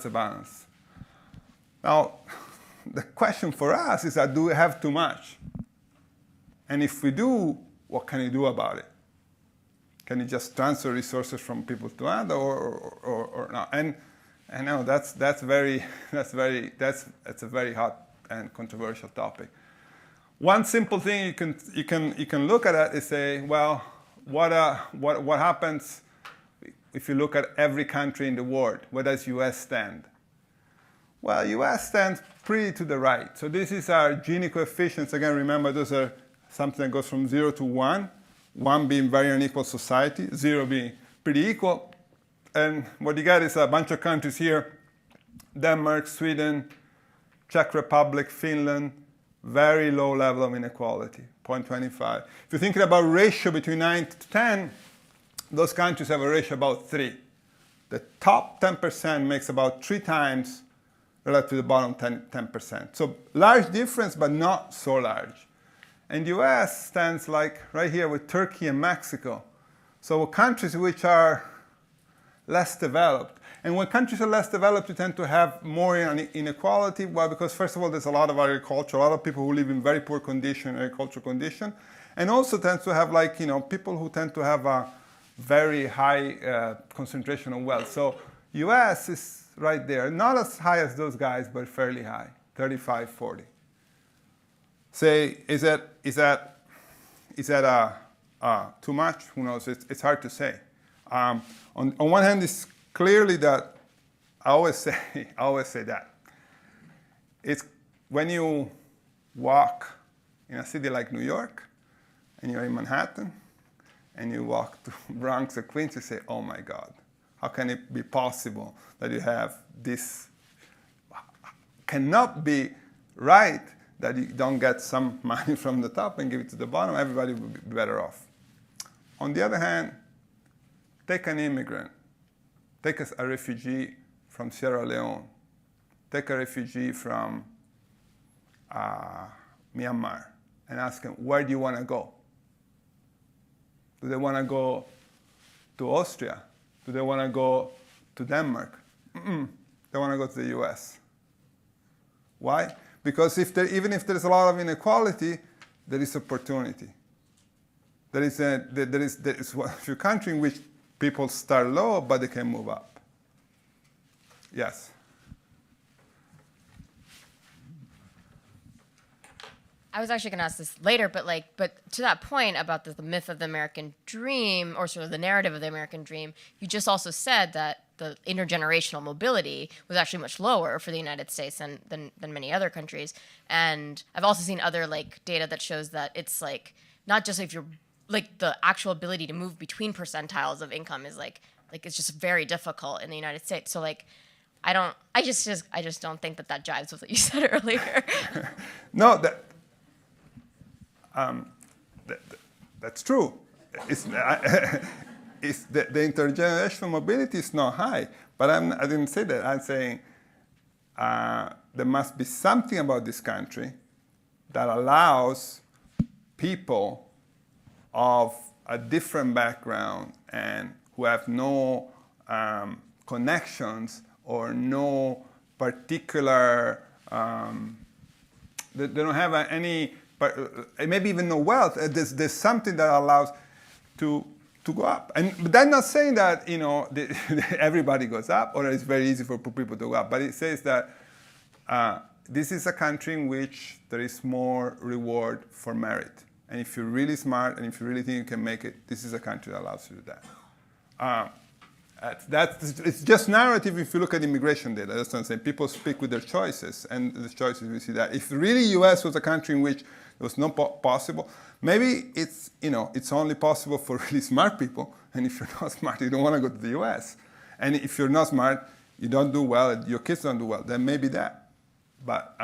a balance. Now, the question for us is that do we have too much? And if we do, what can you do about it? Can you just transfer resources from people to others, or not? And I know that's a very hot and controversial topic. One simple thing you can look at it is say, well, what happens if you look at every country in the world? Where does U.S. stand? Well, U.S. stands pretty to the right. So this is our Gini coefficients. Again, remember those are something that goes from 0 to 1, 1 being very unequal society, 0 being pretty equal. And what you get is a bunch of countries here: Denmark, Sweden, Czech Republic, Finland, very low level of inequality, 0.25. If you're thinking about ratio between 9 to 10, those countries have a ratio about 3. The top 10% makes about 3 times relative to the bottom 10%. So large difference, but not so large. And the US stands like right here with Turkey and Mexico. So countries which are less developed. And when countries are less developed, you tend to have more inequality. Well, because first of all, there's a lot of agriculture, a lot of people who live in very poor condition, agricultural condition. And also tends to have people who tend to have a very high concentration of wealth. So US is right there. Not as high as those guys, but fairly high, 35, 40. Say, is that too much? Who knows? It's hard to say. On one hand, it's clearly that I always say that it's when you walk in a city like New York, and you're in Manhattan, and you walk to Bronx or Queens, you say, "Oh my God, how can it be possible that you have this? Cannot be right." That you don't get some money from the top and give it to the bottom, everybody would be better off. On the other hand, take an immigrant, take a refugee from Sierra Leone, take a refugee from Myanmar, and ask them, where do you want to go? Do they want to go to Austria? Do they want to go to Denmark? They want to go to the US. Why? Because even if there's a lot of inequality, there is opportunity. There is a few countries in which people start low, but they can move up. Yes? I was actually going to ask this later, but to that point about the myth of the American dream, or sort of the narrative of the American dream, you just also said that the intergenerational mobility was actually much lower for the United States than many other countries. And I've also seen other data that shows that it's not just if you're the actual ability to move between percentiles of income is it's just very difficult in the United States. So I just don't think that jives with what you said earlier. No, that's true. The intergenerational mobility is not high, but I didn't say that. I'm saying there must be something about this country that allows people of a different background and who have no connections or no particular, they don't have any, maybe even no wealth. There's something that allows to go up. But that's not saying that everybody goes up or it's very easy for people to go up. But it says that this is a country in which there is more reward for merit. And if you're really smart and if you really think you can make it, this is a country that allows you to do that. It's just narrative if you look at immigration data. That's what I'm saying. People speak with their choices, and the choices we see that. If really U.S. was a country in which it was not possible, maybe it's only possible for really smart people. And if you're not smart, you don't want to go to the U.S. And if you're not smart, you don't do well, your kids don't do well. Then maybe that. But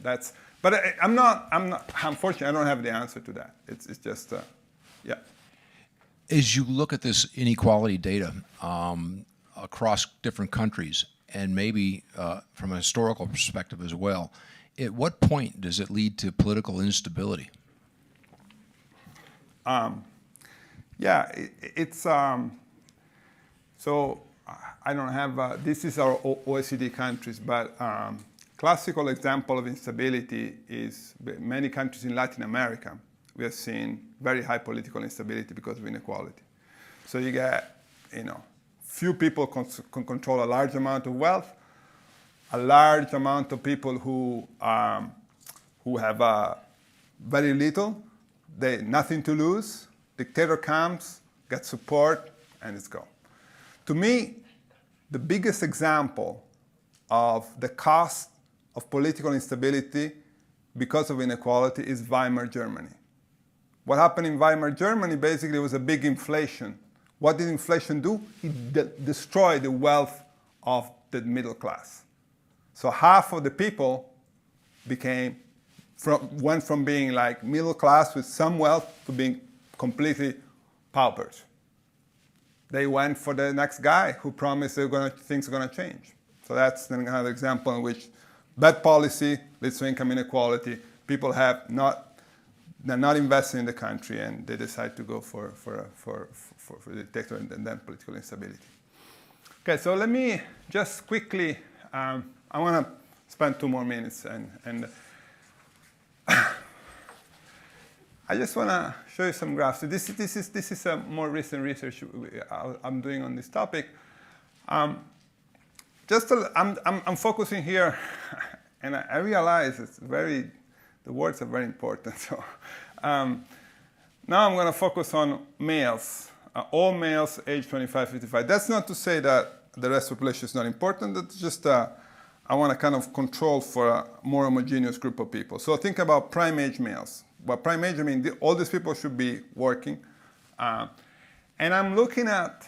that's. But I'm not. Unfortunately, I don't have the answer to that. It's just. Yeah. As you look at this inequality data across different countries, and maybe from a historical perspective as well, at what point does it lead to political instability? Yeah, it's so I don't have, this is our OECD countries, but classical example of instability is many countries in Latin America. We have seen very high political instability because of inequality. So you get, few people can control a large amount of wealth, a large amount of people who have very little, nothing to lose. Dictator comes, gets support, and it's gone. To me, the biggest example of the cost of political instability because of inequality is Weimar Germany. What happened in Weimar Germany basically was a big inflation. What did inflation do? It destroyed the wealth of the middle class. So half of the people went from being like middle class with some wealth to being completely paupers. They went for the next guy who promised things are going to change. So that's another example in which bad policy leads to income inequality. People they're not investing in the country, and they decide to go for the dictator and then political instability. Okay, so let me just quickly, I want to spend 2 more minutes, and I just want to show you some graphs. So this is a more recent research I'm doing on this topic. I'm focusing here, and I realize the words are very important. So now I'm going to focus on males, all males age 25, 55. That's not to say that the rest of the population is not important. That's just I want to kind of control for a more homogeneous group of people. So think about prime age males. By prime age, I mean all these people should be working. And I'm looking at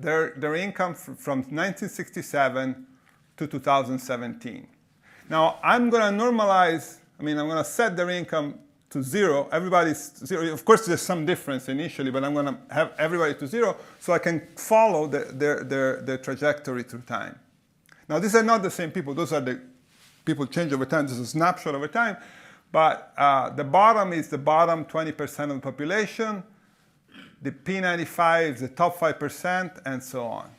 their income from 1967 to 2017. Now, I'm going to normalize, I'm going to set their income to 0. Everybody's 0. Of course, there's some difference initially, but I'm going to have everybody to 0 so I can follow their trajectory through time. Now, these are not the same people. Those are the people change over time. This is a snapshot over time. But the bottom is the bottom 20% of the population. The P95 is the top 5%, and so on.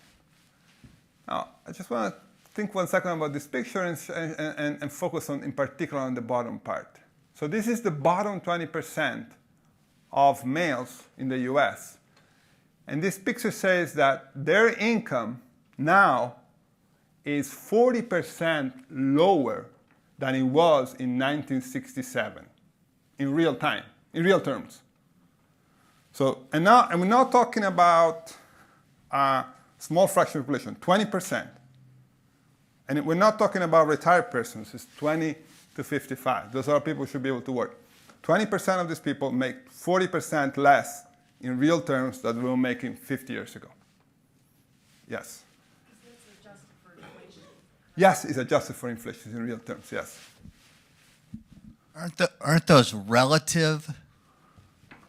Now, I just want to think 1 second about this picture and focus in particular on the bottom part. So this is the bottom 20% of males in the US. And this picture says that their income now is 40% lower than it was in 1967 in real time, in real terms. So, and we're not talking about a small fraction of the population, 20%. And we're not talking about retired persons, it's 20 to 55. Those are people who should be able to work. 20% of these people make 40% less in real terms than we were making 50 years ago. Yes? It's adjusted for inflation. Yes, it's adjusted for inflation in real terms, yes. Aren't those relative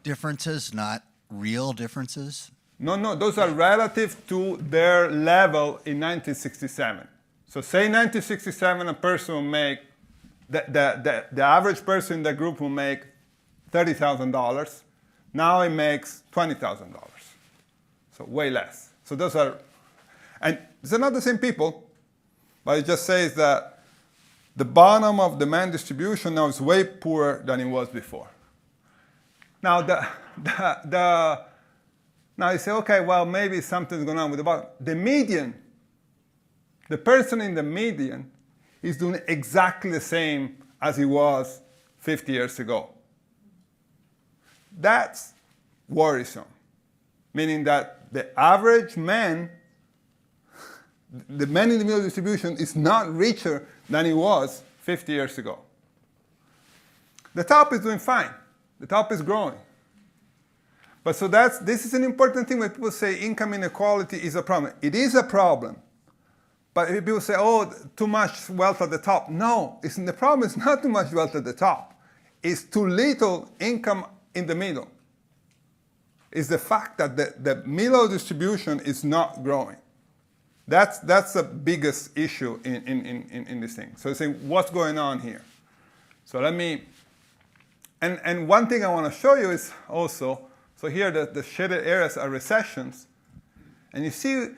differences, not real differences? No, those are relative to their level in 1967. So say 1967, a person will make, the average person in the group will make $30,000. Now it makes $20,000. So way less. So those are, and they're not the same people, but it just says that the bottom of demand distribution now is way poorer than it was before. Now now you say, okay, well, maybe something's going on with the bottom. The median, the person in the median is doing exactly the same as he was 50 years ago. That's worrisome, meaning that the average man, the man in the middle distribution is not richer than he was 50 years ago. The top is doing fine. The top is growing. But so this is an important thing when people say income inequality is a problem. It is a problem. But if people say, oh, too much wealth at the top. No, the problem is not too much wealth at the top. is too little income in the middle. It's the fact that the middle distribution is not growing. That's the biggest issue in this thing. So saying, what's going on here? So let me, and one thing I want to show you is also, so here the shaded areas are recessions. And you see,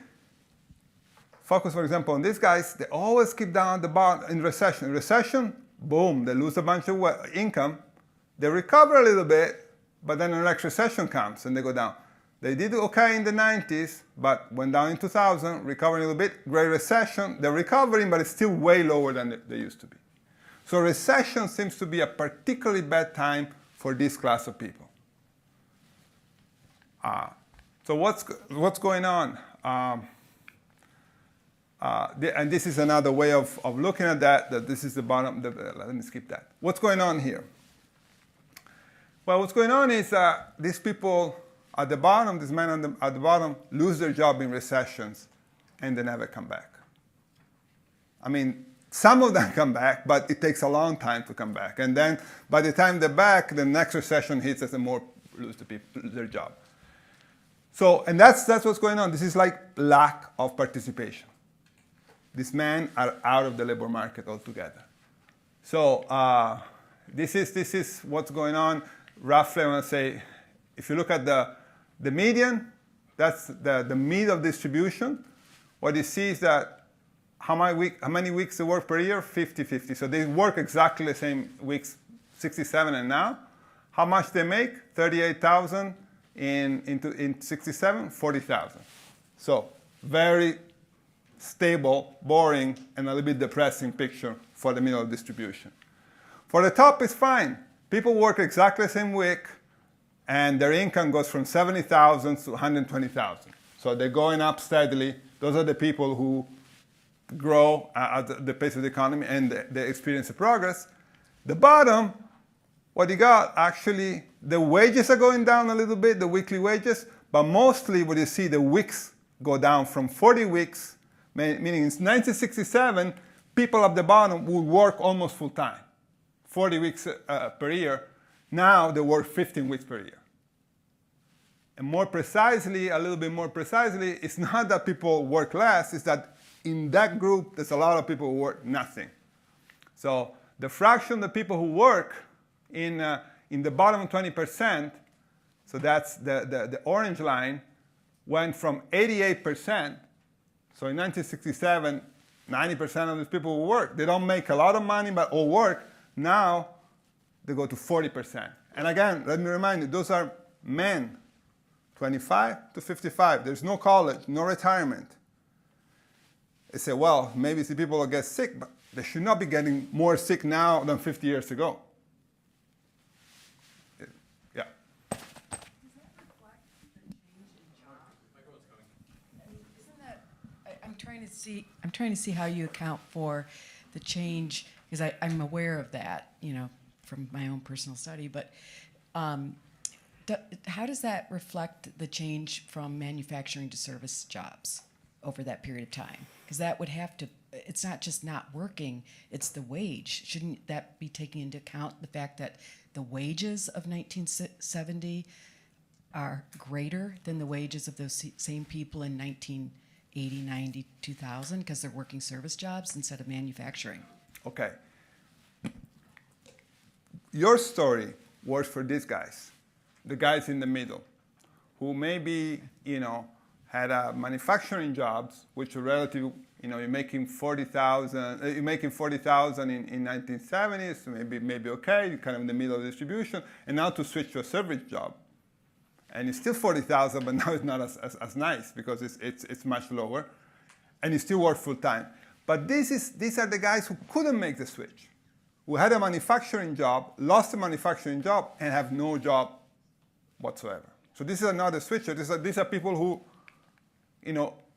focus, for example, on these guys, they always keep down at the bottom in recession. In recession, boom, they lose a bunch of income. They recover a little bit, but then the next recession comes and they go down. They did okay in the 90s, but went down in 2000, recovering a little bit. Great Recession, they're recovering, but it's still way lower than they used to be. So recession seems to be a particularly bad time for this class of people. So what's going on? And this is another way of looking at that this is the bottom. Let me skip that. What's going on here? Well, what's going on is these people at the bottom, these men at the bottom, lose their job in recessions, and they never come back. I mean, some of them come back, but it takes a long time to come back. And then by the time they're back, the next recession hits as the more lose their job. So, and that's what's going on. This is like lack of participation. These men are out of the labor market altogether. So this is what's going on. Roughly, I want to say, if you look at the median, that's the middle distribution. What you see is that how many weeks they work per year? 50-50. So they work exactly the same weeks, 67 and now. How much they make? 38,000 in 67, 40,000. So very stable, boring, and a little bit depressing picture for the middle distribution. For the top, it's fine. People work exactly the same week, and their income goes from 70,000 to 120,000. So they're going up steadily. Those are the people who grow at the pace of the economy, and they experience the progress. The bottom, what you got, actually, the wages are going down a little bit, the weekly wages, but mostly what you see, the weeks go down from 40 weeks, meaning in 1967, people at the bottom would work almost full time, 40 weeks per year. Now they work 15 weeks per year. And more precisely, a little bit more precisely, it's not that people work less, it's that in that group, there's a lot of people who work nothing. So the fraction of the people who work in the bottom 20%, so that's the orange line, went from 88%. So in 1967, 90% of these people who work, they don't make a lot of money, but all work. Now they go to 40%. And again, let me remind you, those are men, 25 to 55. There's no college, no retirement. They say, well, maybe the people will get sick, but they should not be getting more sick now than 50 years ago. Yeah. I'm trying to see how you account for the change, because I'm aware of that, from my own personal study. But how does that reflect the change from manufacturing to service jobs over that period of time? Because that would have to, it's not just not working, it's the wage. Shouldn't that be taking into account the fact that the wages of 1970 are greater than the wages of those same people in 1980, 90, 2000, because they're working service jobs instead of manufacturing? Okay. Your story works for these guys, the guys in the middle, who maybe, had manufacturing jobs, which are relative, you're making 40,000. You're making 40,000 in 1970s, maybe okay, you're kind of in the middle of the distribution, and now to switch to a service job, and it's still 40,000, but now it's not as nice because it's much lower, and you still work full time. But these are the guys who couldn't make the switch, who had a manufacturing job, lost a manufacturing job, and have no job whatsoever. So this is another switcher. These are people who,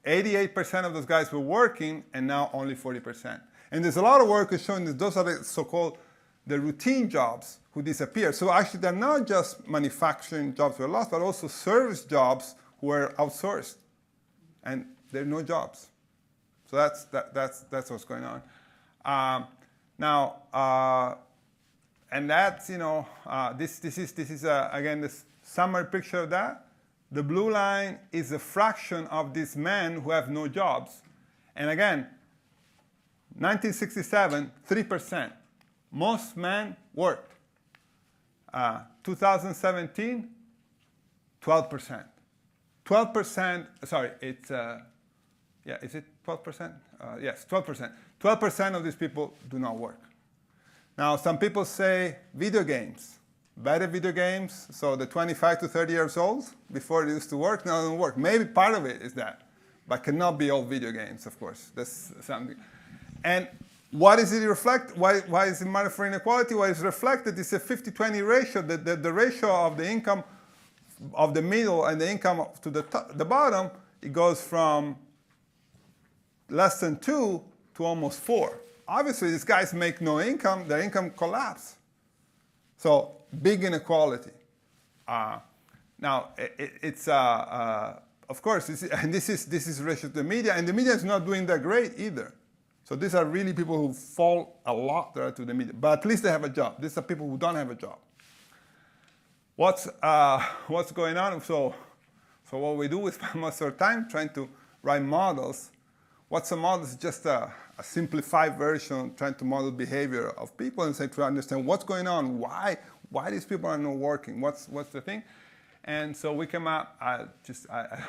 88% of those guys were working, and now only 40%. And there's a lot of work showing that those are the so-called the routine jobs who disappear. So actually, they're not just manufacturing jobs were lost, but also service jobs who were outsourced, and there are no jobs. So that's what's going on. And that's, this is again, this summary picture of that. The blue line is a fraction of these men who have no jobs. And again, 1967, 3%. Most men worked. 2017, 12%. 12%, sorry, it's, is it 12%? Yes, 12%. 12% of these people do not work. Now, some people say video games. Better video games, so the 25 to 30 years old, before they used to work, now they don't work. Maybe part of it is that, but cannot be all video games, of course. That's something. And what does it reflect? Why is it matter for inequality? What is reflected is a 50-20 ratio. The ratio of the income of the middle and the income to the bottom, it goes from less than 2 to almost 4. Obviously, these guys make no income. Their income collapse. So big inequality. Now, it's of course, this is ratio to the media, and the media is not doing that great either. So these are really people who fall a lot there to the media, but at least they have a job. These are people who don't have a job. What's going on? So what we do is spend most of our time trying to write models. What's a model? Is just a simplified version trying to model behavior of people and say to understand what's going on, why these people are not working, what's the thing, and so we came out. I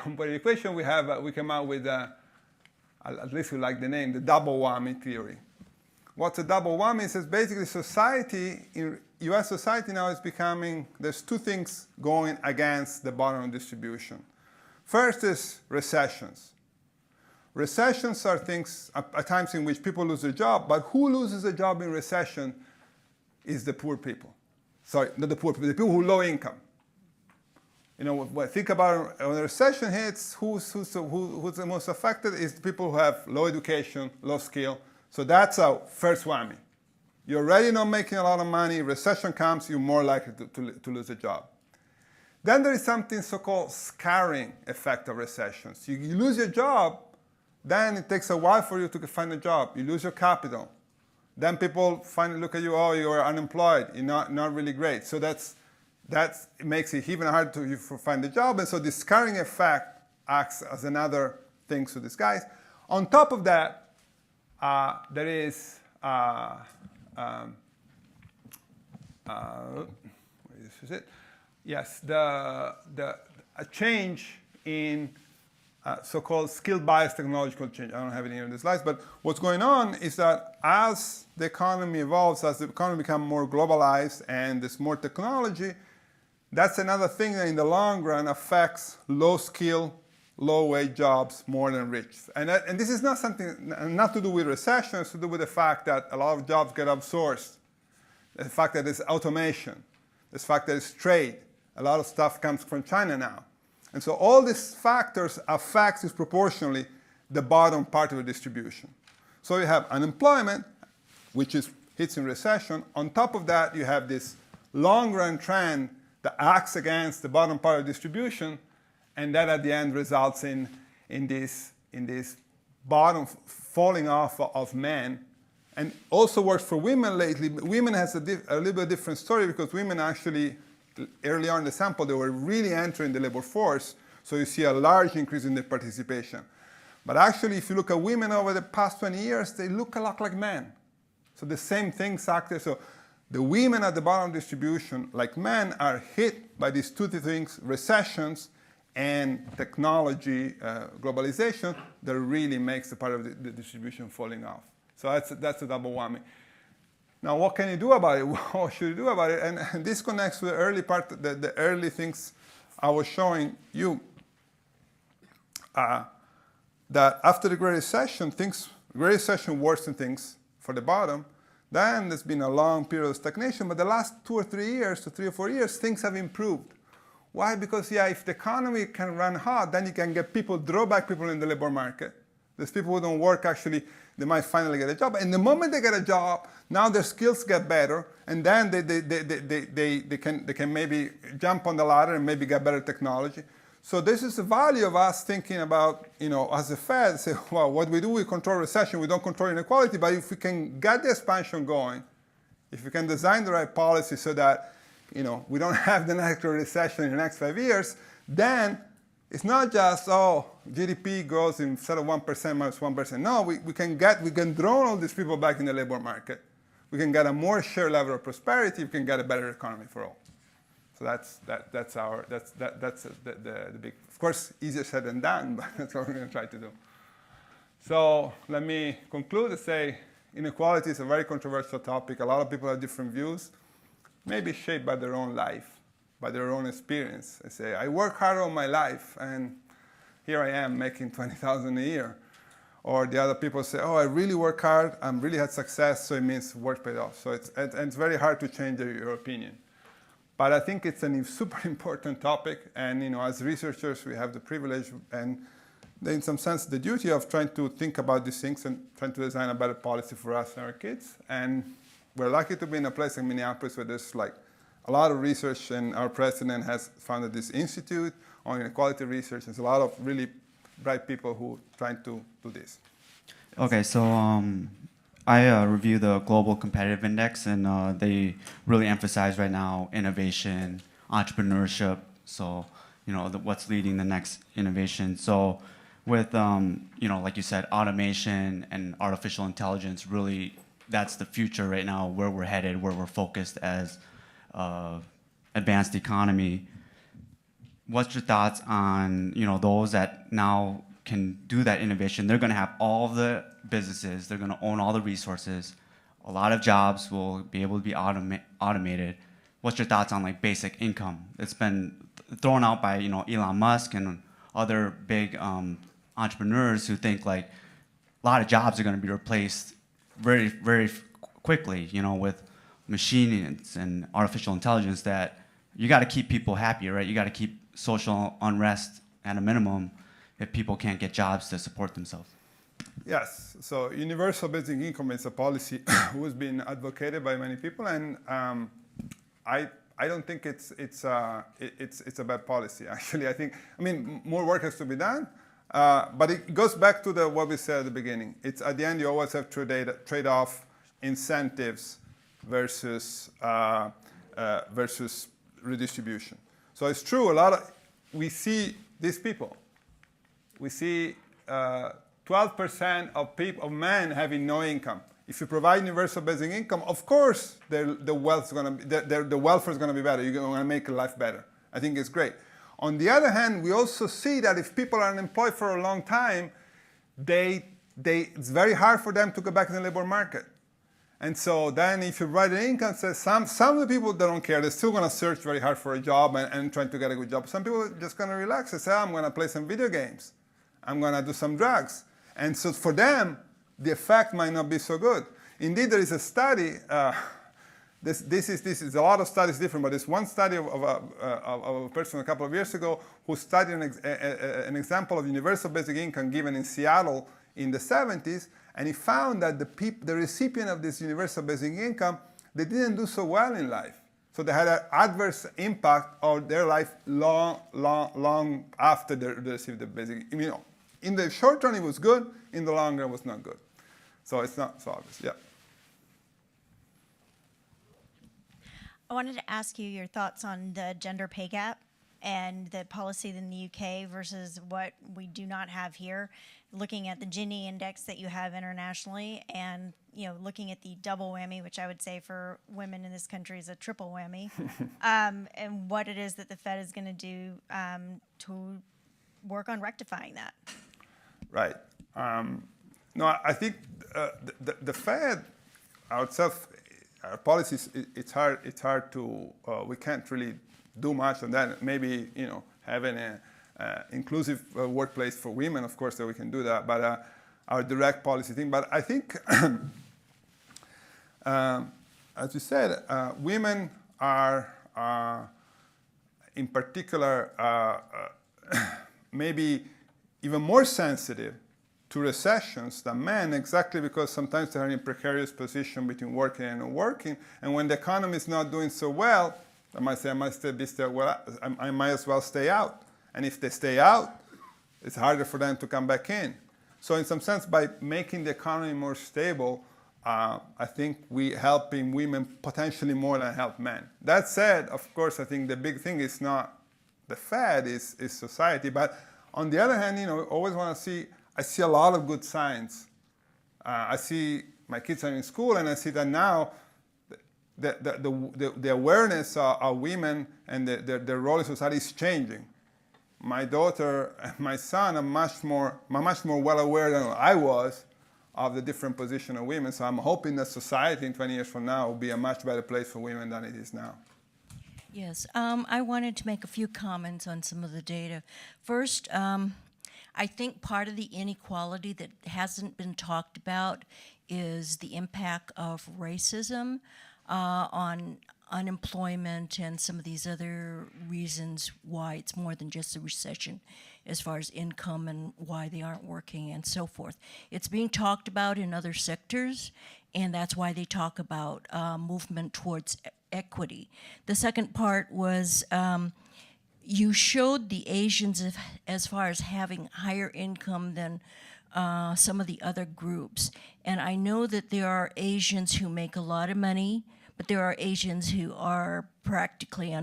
don't put an equation. We came out with at least we like the name, the double whammy theory. What's a double whammy? It says basically society in U.S. society now is becoming. There's two things going against the bottom distribution. First is recessions. Recessions are things, are times in which people lose their job, but who loses a job in recession is the poor people. Sorry, not the poor people, the people who low income. Think about when a recession hits, who's the most affected is the people who have low education, low skill. So that's our first whammy. You're already not making a lot of money, recession comes, you're more likely to lose a job. Then there is something so-called scarring effect of recessions. You lose your job, then it takes a while for you to find a job. You lose your capital. Then people finally look at you, oh, you're unemployed. You're not really great. So it makes it even harder to find a job. And so this scarring effect acts as another thing to these guys. On top of that, there is this is it. Yes, a change in so-called skill-biased technological change. I don't have it here in the slides, but what's going on is that as the economy evolves, as the economy becomes more globalized and there's more technology, that's another thing that in the long run affects low-skill, low-wage jobs more than rich. And this is not something, not to do with recession, it's to do with the fact that a lot of jobs get outsourced, the fact that there's automation, the fact that there's trade. A lot of stuff comes from China now. And so all these factors affect disproportionately the bottom part of the distribution. So you have unemployment, which hits in recession. On top of that, you have this long-run trend that acts against the bottom part of the distribution, and that at the end results in this bottom falling off of men. And also works for women lately. Women has a little bit different story because women actually, early on in the sample, they were really entering the labor force, so you see a large increase in their participation. But actually, if you look at women over the past 20 years, they look a lot like men. So the same things acted. So the women at the bottom distribution, like men, are hit by these two things, recessions and technology, globalization, that really makes the part of the distribution falling off. So that's a double whammy. Now, what can you do about it? What should you do about it? And this connects to the early part, the early things I was showing you. That after the Great Recession, worsened things for the bottom. Then there's been a long period of stagnation, but the last 2 or 3 years, 3 or 4 years, things have improved. Why? Because, if the economy can run hot, then you can get draw back people in the labor market. There's people who don't work, actually, they might finally get a job. And the moment they get a job, now their skills get better, and then they can maybe jump on the ladder and maybe get better technology. So this is the value of us thinking about, as a Fed, say, well, what we do, we control recession, we don't control inequality, but if we can get the expansion going, If you can design the right policy so that we don't have the next recession in the next 5 years, then it's not just, GDP grows instead of 1% minus 1%. No, we can draw all these people back in the labor market. We can get a more shared level of prosperity. We can get a better economy for all. So that's the big. Of course, easier said than done, but that's what we're going to try to do. So let me conclude and say, inequality is a very controversial topic. A lot of people have different views, maybe shaped by their own life, by their own experience. They say, I work hard all my life, and here I am making $20,000 a year. Or the other people say, I really work hard, I really had success, so it means work paid off. So it's very hard to change your opinion. But I think it's a super important topic, and as researchers, we have the privilege and in some sense the duty of trying to think about these things and trying to design a better policy for us and our kids. And we're lucky to be in a place in Minneapolis where there's a lot of research, and our president has founded this institute on inequality research. There's a lot of really bright people who are trying to do this. Okay, so I review the Global Competitive Index, and they really emphasize right now innovation, entrepreneurship, so what's leading the next innovation. So with, like you said, automation and artificial intelligence, really that's the future right now, where we're headed, where we're focused as advanced economy. What's your thoughts on those that now can do that innovation? They're going to have all the businesses. They're going to own all the resources. A lot of jobs will be able to be automated. What's your thoughts on basic income? It's been thrown out by Elon Musk and other big entrepreneurs who think a lot of jobs are going to be replaced very, very quickly. With machines and artificial intelligence, that you got to keep people happy, right? You got to keep social unrest at a minimum if people can't get jobs to support themselves. Yes. So universal basic income is a policy who's been advocated by many people, and I don't think it's a bad policy. Actually, I mean more work has to be done, but it goes back to what we said at the beginning. It's at the end you always have to trade off incentives versus redistribution. So it's true. We see these people. We see 12% of men having no income. If you provide universal basic income, of course the welfare is going to be better. You're going to make life better. I think it's great. On the other hand, we also see that if people are unemployed for a long time, it's very hard for them to go back in the labor market. And so then if you provide an income, some of the people, they don't care. They're still going to search very hard for a job and trying to get a good job. Some people are just going to relax and say, I'm going to play some video games. I'm going to do some drugs. And so for them, the effect might not be so good. Indeed, there is a study. This is a lot of studies different, but there's one study of a person a couple of years ago who studied an example of universal basic income given in Seattle in the 70s, and he found that the recipient of this universal basic income, they didn't do so well in life. So they had an adverse impact on their life long after they received the basic. In the short run, it was good. In the long run, it was not good. So it's not so obvious. Yeah. I wanted to ask you your thoughts on the gender pay gap and the policy in the UK versus what we do not have here. Looking at the Gini index that you have internationally, and looking at the double whammy, which I would say for women in this country is a triple whammy, and what it is that the Fed is going to do to work on rectifying that. Right. No, I think the Fed ourselves, our policies, it's hard to, we can't really do much on that. Maybe, having an inclusive workplace for women, of course, that we can do that, but our direct policy thing. But I think, as you said, women are, in particular, maybe even more sensitive to recessions than men, exactly because sometimes they're in a precarious position between working and not working. And when the economy is not doing so well, I might say, I might as well stay out. And if they stay out, it's harder for them to come back in. So in some sense, by making the economy more stable, I think we helping women potentially more than help men. That said, of course, I think the big thing is not the Fed, is society. But on the other hand, always want to see, I see a lot of good signs. I see my kids are in school, and I see that now the awareness of women and their role in society is changing. My daughter and my son are much more well aware than I was of the different position of women. So I'm hoping that society in 20 years from now will be a much better place for women than it is now. Yes, I wanted to make a few comments on some of the data. First, I think part of the inequality that hasn't been talked about is the impact of racism on unemployment and some of these other reasons why it's more than just a recession as far as income and why they aren't working and so forth. It's being talked about in other sectors, and that's why they talk about movement towards equity. The second part was you showed the Asians as far as having higher income than some of the other groups. And I know that there are Asians who make a lot of money, but there are Asians who are practically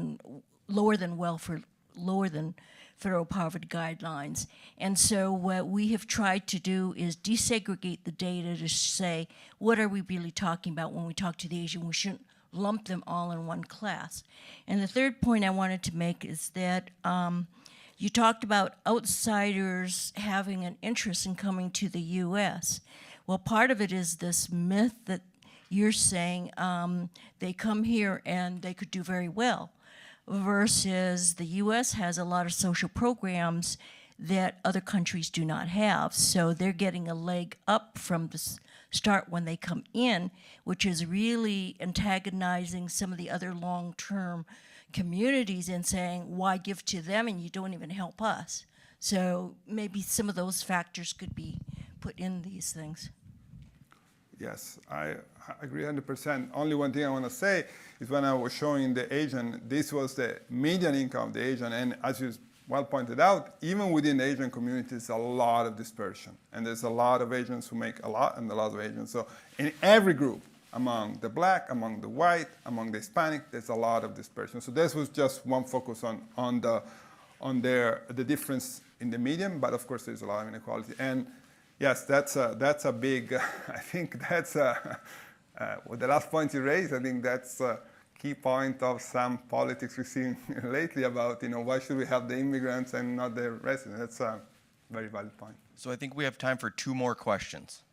lower than federal poverty guidelines. And so what we have tried to do is desegregate the data to say, what are we really talking about when we talk to the Asian? We shouldn't lump them all in one class. And the third point I wanted to make is that you talked about outsiders having an interest in coming to the U.S. Well, part of it is this myth that you're saying they come here and they could do very well, versus the U.S. has a lot of social programs that other countries do not have. So they're getting a leg up from the start when they come in, which is really antagonizing some of the other long-term communities and saying, why give to them and you don't even help us? So maybe some of those factors could be put in these things. Yes, I agree 100%. Only one thing I want to say is when I was showing the Asian, this was the median income of the Asian, and as you well pointed out, even within the Asian community, there's a lot of dispersion. And there's a lot of Asians who make a lot and a lot of Asians. So in every group, among the black, among the white, among the Hispanic, there's a lot of dispersion. So this was just one focus on the difference in the median, but of course there's a lot of inequality. And yes, that's a big, I think that's with the last point you raised, I think that's a key point of some politics we've seen lately about, why should we help the immigrants and not the residents? That's a very valid point. So I think we have time for 2 more questions.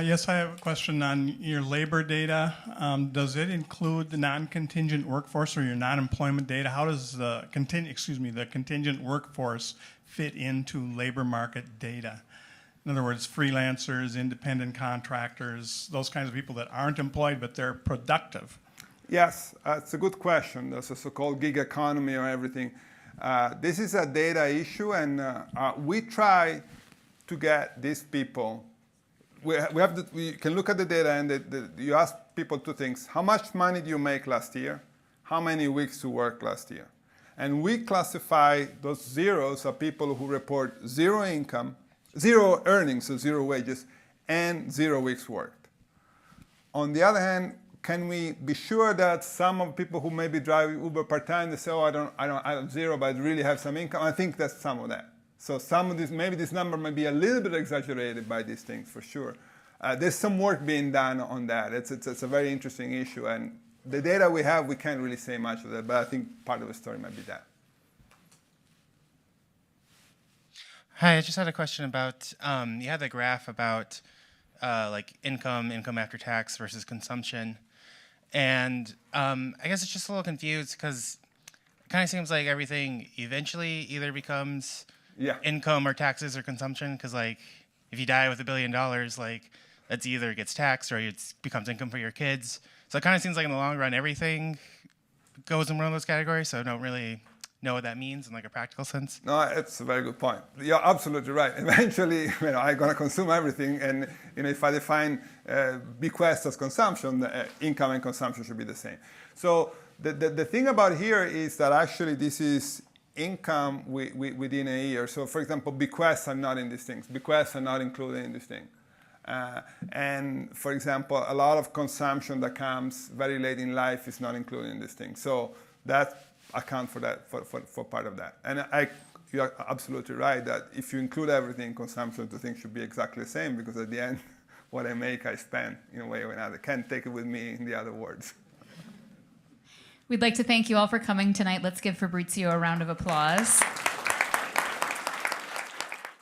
Yes, I have a question on your labor data. Does it include the non-contingent workforce or your non-employment data? How does the contingent workforce fit into labor market data? In other words, freelancers, independent contractors, those kinds of people that aren't employed but they're productive. Yes, it's a good question. There's a so-called gig economy or everything. This is a data issue, and we try to get these people. We can look at the data, and you ask people 2 things. How much money do you make last year? How many weeks you worked last year? And we classify those zeros as people who report 0 income, 0 earnings, so 0 wages, and 0 weeks worked. On the other hand, can we be sure that some of the people who maybe drive Uber part-time, they say, I don't 0, but I really have some income? I think that's some of that. So some of this, maybe this number may be a little bit exaggerated by these things, for sure. There's some work being done on that. It's a very interesting issue, and the data we have, we can't really say much of that, but I think part of the story might be that. Hi, I just had a question about, you had the graph about like income after tax versus consumption. And I guess it's just a little confused because it kind of seems like everything eventually either becomes income or taxes or consumption. Because like if you die with $1 billion, like that's either gets taxed or it becomes income for your kids. So it kind of seems like in the long run, everything goes in one of those categories. So I don't really know what that means in like a practical sense. No, it's a very good point. You're absolutely right. Eventually, I'm going to consume everything, and if I define bequest as consumption, income and consumption should be the same. So the thing about here is that actually this is income within a year. So for example, bequests are not in these things. Bequests are not included in this thing. And for example, a lot of consumption that comes very late in life is not included in this thing. So that account for that, for part of that. And you are absolutely right that if you include everything, consumption, the thing should be exactly the same, because at the end, what I make, I spend in a way or another. Can't take it with me, in the other words. We'd like to thank you all for coming tonight. Let's give Fabrizio a round of applause.